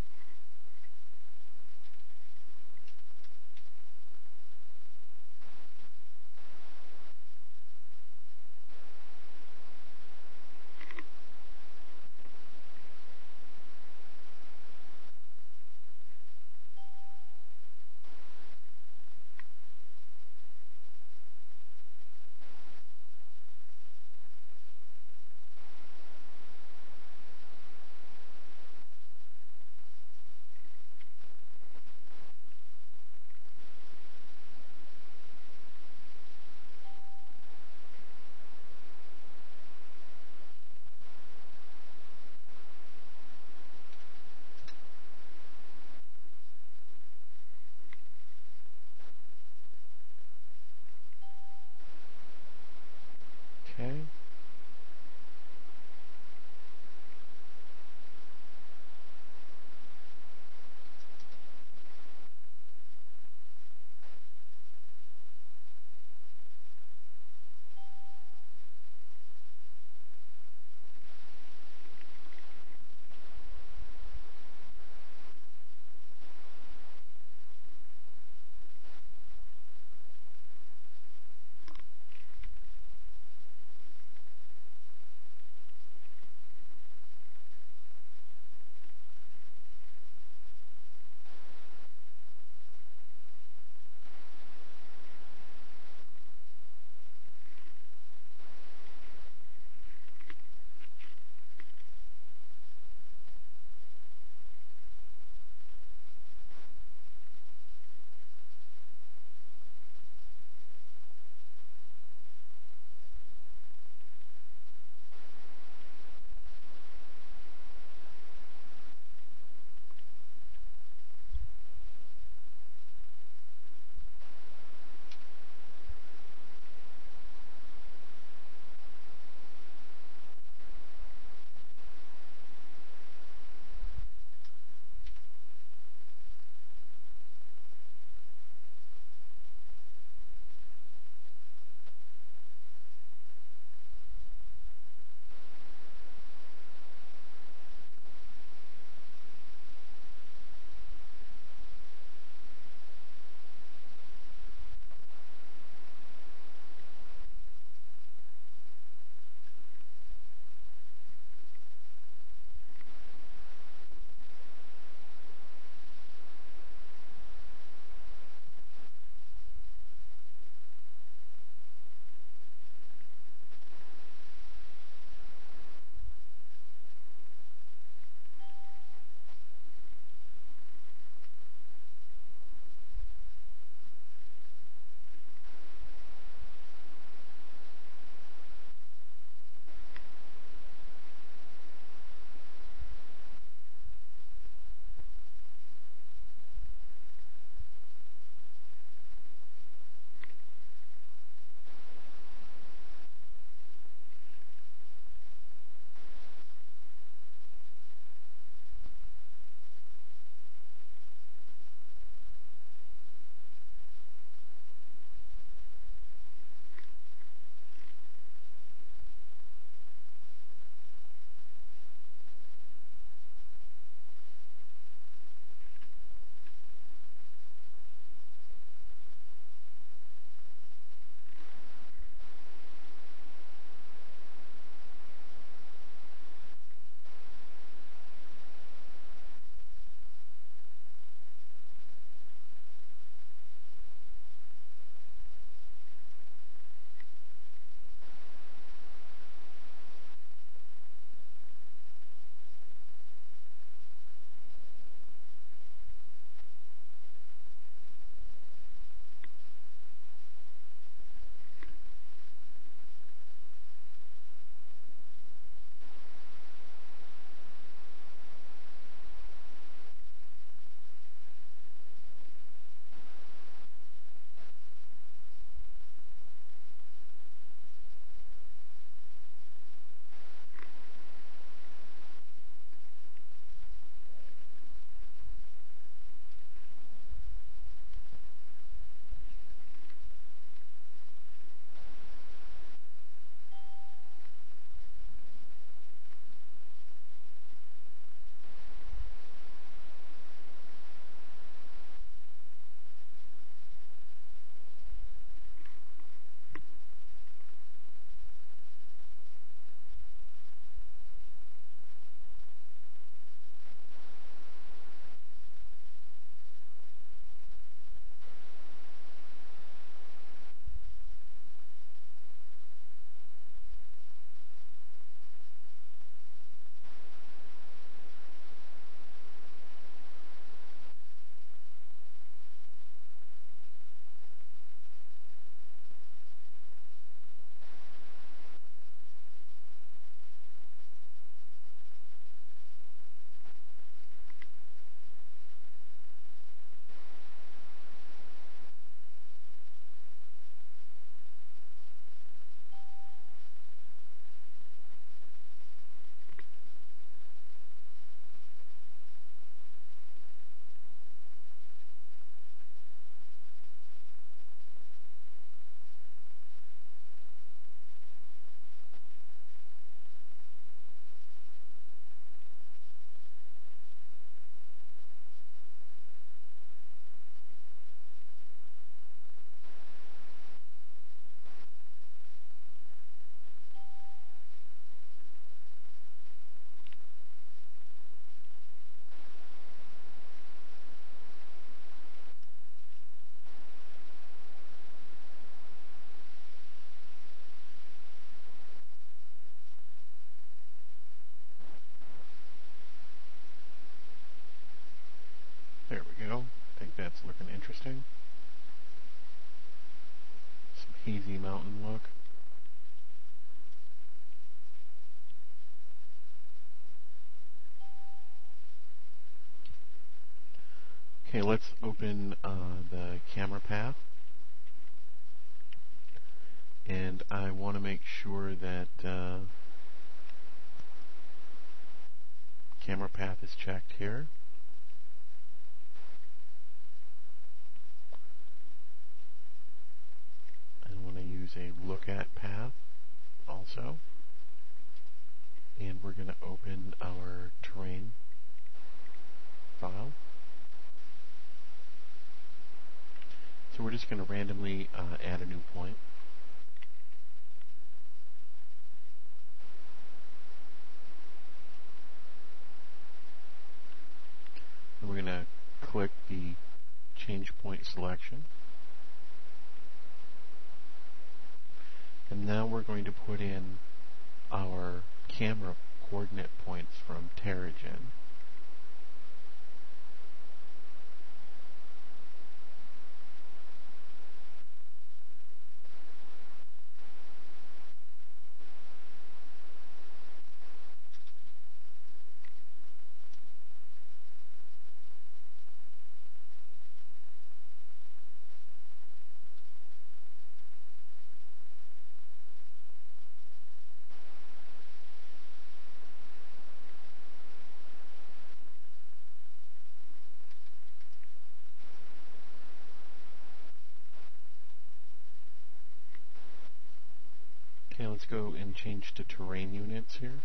looking interesting. Some hazy mountain look. Okay, let's open the camera path. And I want to make sure that camera path is checked here. I want to use a look at path also. And we're going to open our terrain file. So we're just going to randomly add a new point. And we're going to click the change point selection. And now we're going to put in our camera coordinate points from Terragen. Okay, let's go and change to terrain units here,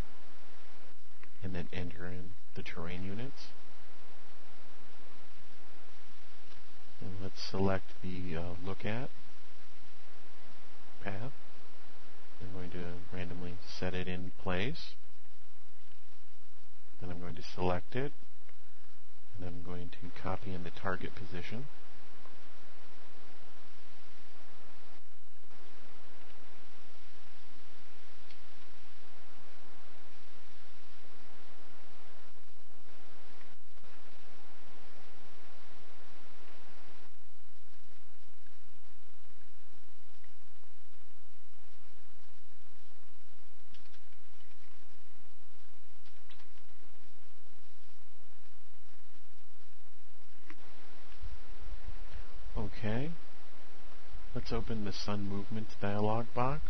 and then enter in the terrain units. And let's select the look at path. I'm going to randomly set it in place. Then I'm going to select it, and I'm going to copy in the target position. Okay, let's open the Sun Movement dialog box.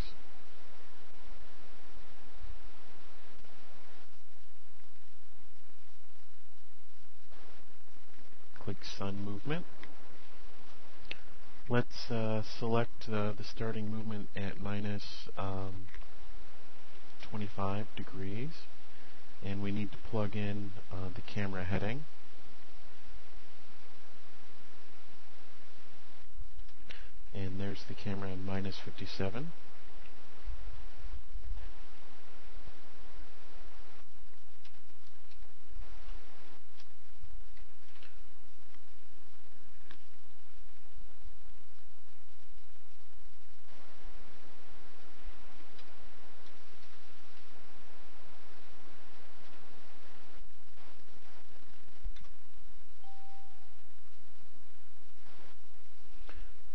Click Sun Movement. Let's select the starting movement at minus 25 degrees, and we need to plug in the camera heading. And there's the camera at minus 57.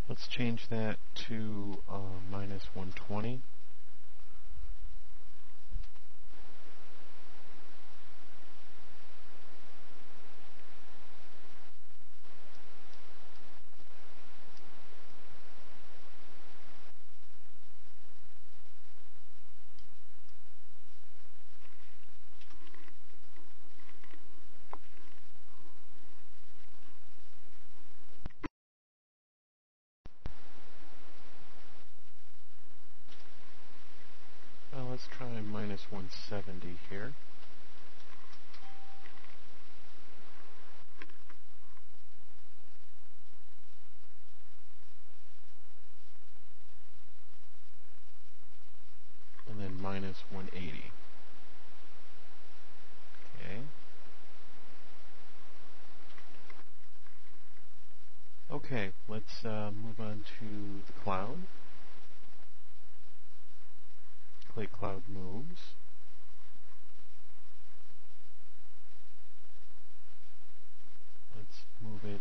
Let's change that to minus 120. Let's try minus 170 here. And then minus 180. Okay. Okay, let's move on to the cloud. Click Cloud Moves. Let's move it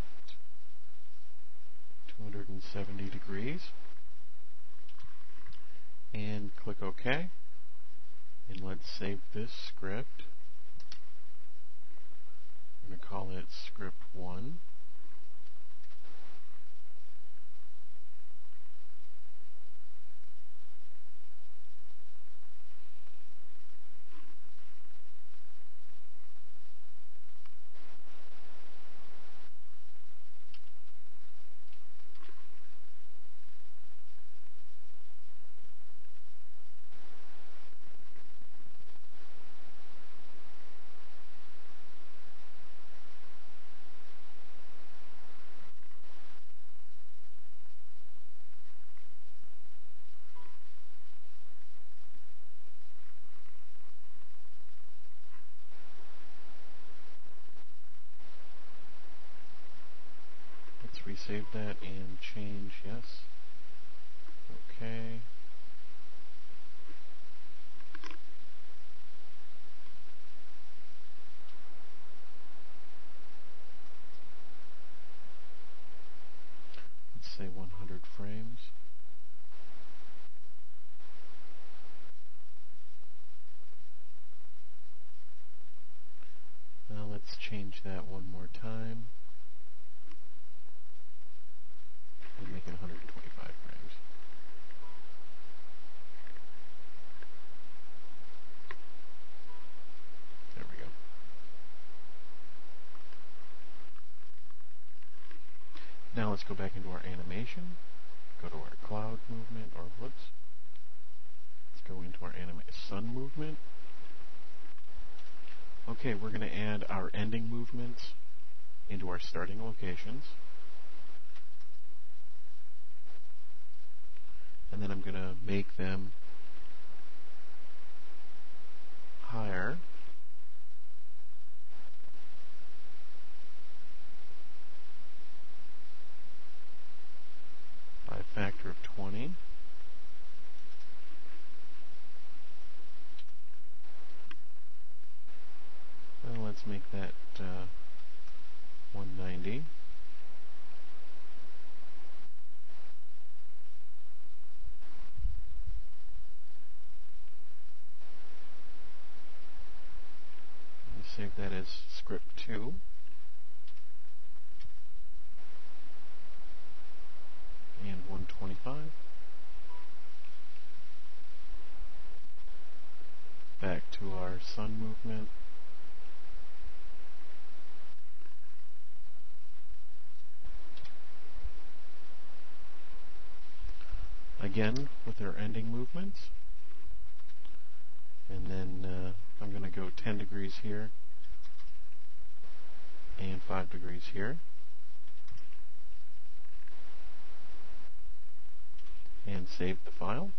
70 degrees. And click OK. And let's save this script. I'm going to call it script 1. Let's resave that and change, yes. Okay. Let's say 100 frames. Now let's change that one more time. And make it 125 frames. There we go. Now let's go back into our animation. Go to our cloud movement, or whoops. Let's go into our sun movement. Okay, we're going to add our ending movements into our starting locations. And then I'm going to make them higher by a factor of 20. Well, let's make that 190. Save that as script 2. And 125. Back to our sun movement. Again with our ending movements. And then I'm going to go 10 degrees here and 5 degrees here. And save the file.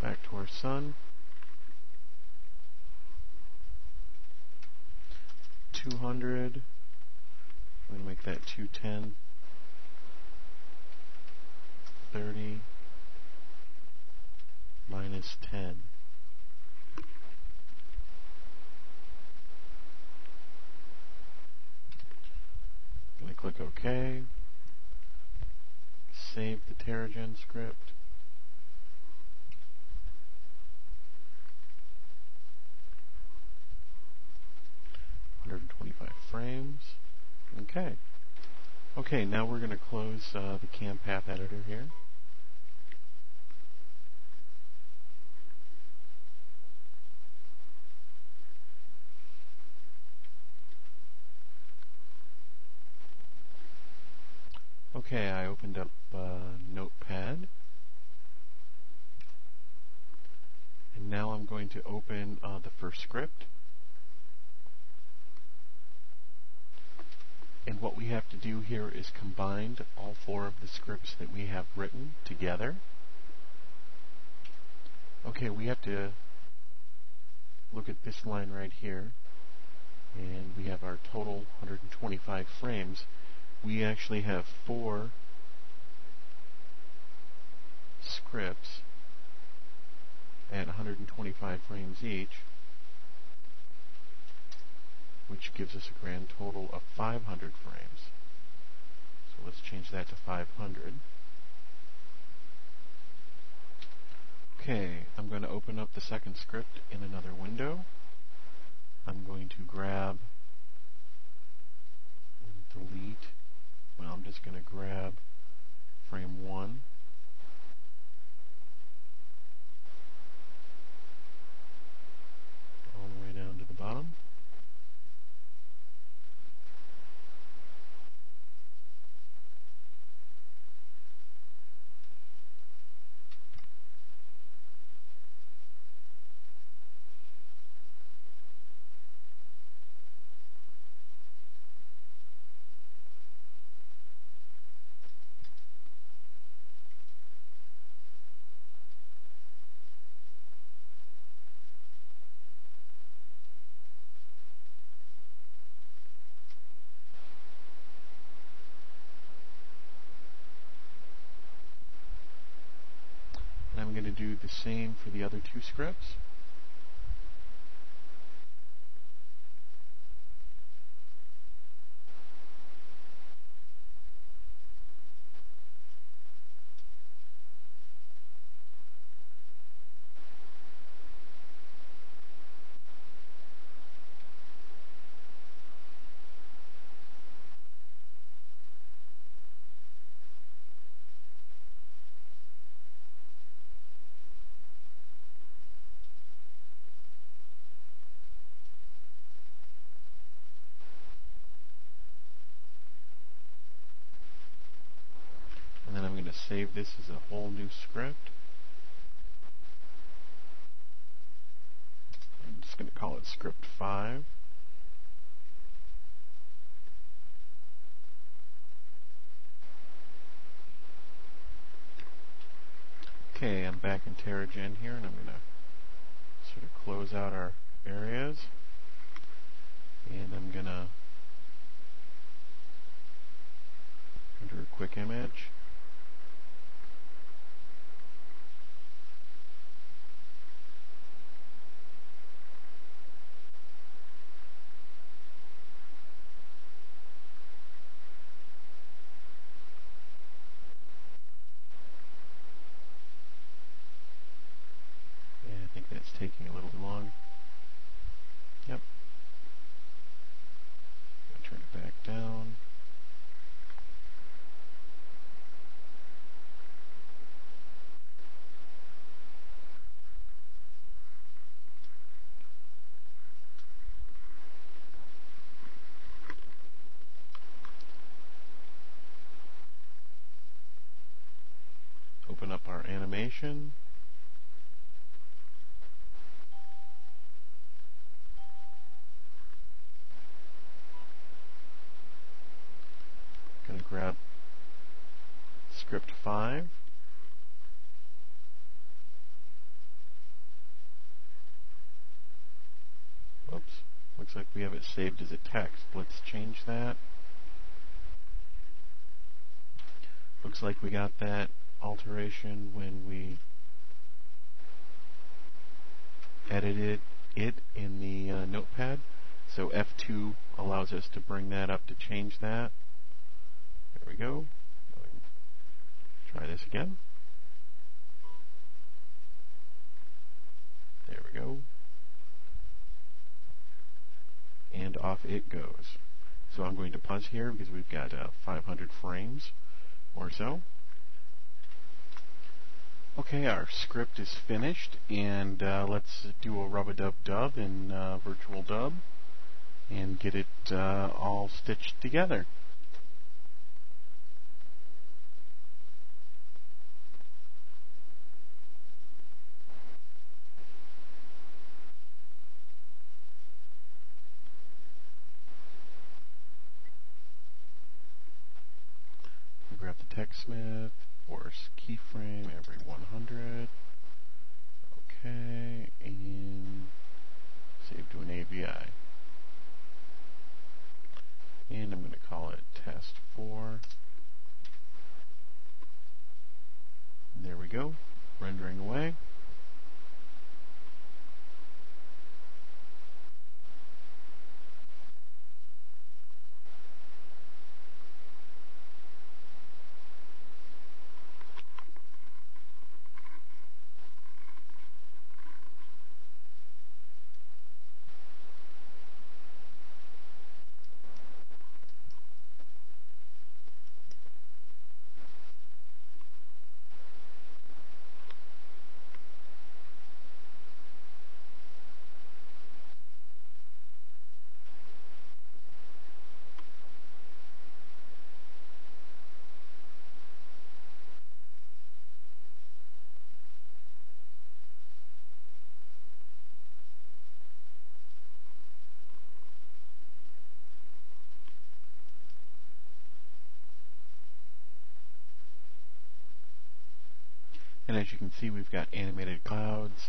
Back to our sun. 200. I'm going to make that 210. 30 minus 10. I'm going to click OK. Save the Terragen script. 125 frames. Okay. Okay, now we're going to close the Cam Path editor here. Okay, I opened up Notepad. And now I'm going to open the first script. And what we have to do here is combine all four of the scripts that we have written together. Okay, we have to look at this line right here, and we have our total 125 frames. We actually have four scripts at 125 frames each, which gives us a grand total of 500 frames. So let's change that to 500. Okay, I'm going to open up the second script in another window. I'm going to grab and delete. Well, I'm just going to grab frame 1. All the way down to the bottom. And I'm going to do the same for the other two scripts. And then I'm going to save this as a whole new script. I'm just going to call it script 5. Okay, I'm back in Terragen here, and I'm going to sort of close out our areas. And I'm going to enter a quick image. And I think that's taking a little too long. Yep. Turn it back down. Open up our animation. Going to grab script 5. Oops. Looks like we have it saved as a text. Let's change that. Looks like we got that alteration when we edited it in the notepad. So F2 allows us to bring that up to change that. There we go. Try this again. There we go. And off it goes. So I'm going to pause here because we've got 500 frames or so. Okay, our script is finished, and let's do a rub-a-dub-dub in Virtual Dub and get it all stitched together. TechSmith, force keyframe every 100. Okay, and save to an AVI. And I'm going to call it test 4. And there we go, rendering away. And as you can see, we've got animated clouds,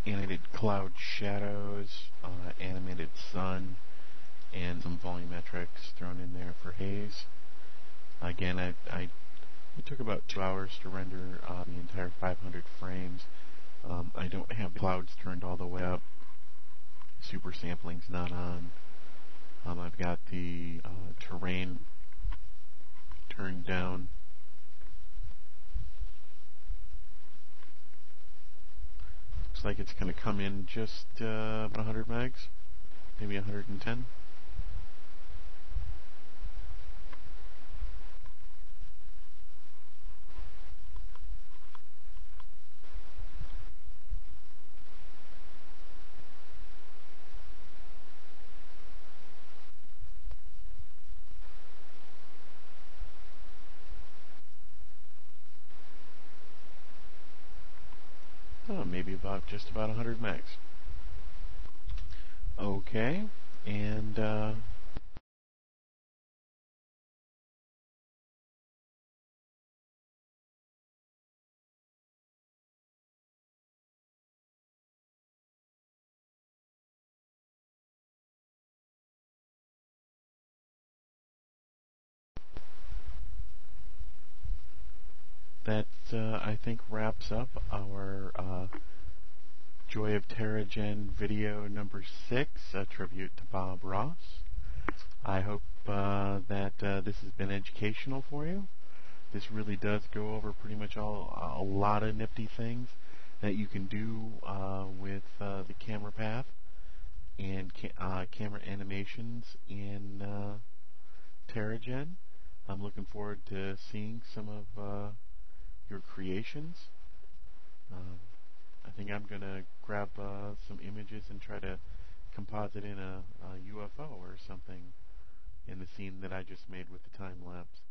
animated cloud shadows, animated sun, and some volumetrics thrown in there for haze. Again, it took about 2 hours to render the entire 500 frames. I don't have the clouds turned all the way up. Super sampling's not on. I've got the terrain turned down. Looks like it's going to come in just about 100 megs, maybe 110. Maybe just about 100 megs. Okay, and that I think wraps up our Joy of Terragen video number 6, a tribute to Bob Ross. I hope that this has been educational for you. This really does go over pretty much a lot of nifty things that you can do with the camera path and camera animations in Terragen. I'm looking forward to seeing some of your creations. I think I'm going to grab some images and try to composite in a UFO or something in the scene that I just made with the time lapse.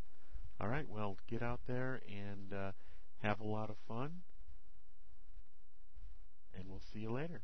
Alright, well, get out there and have a lot of fun, and we'll see you later.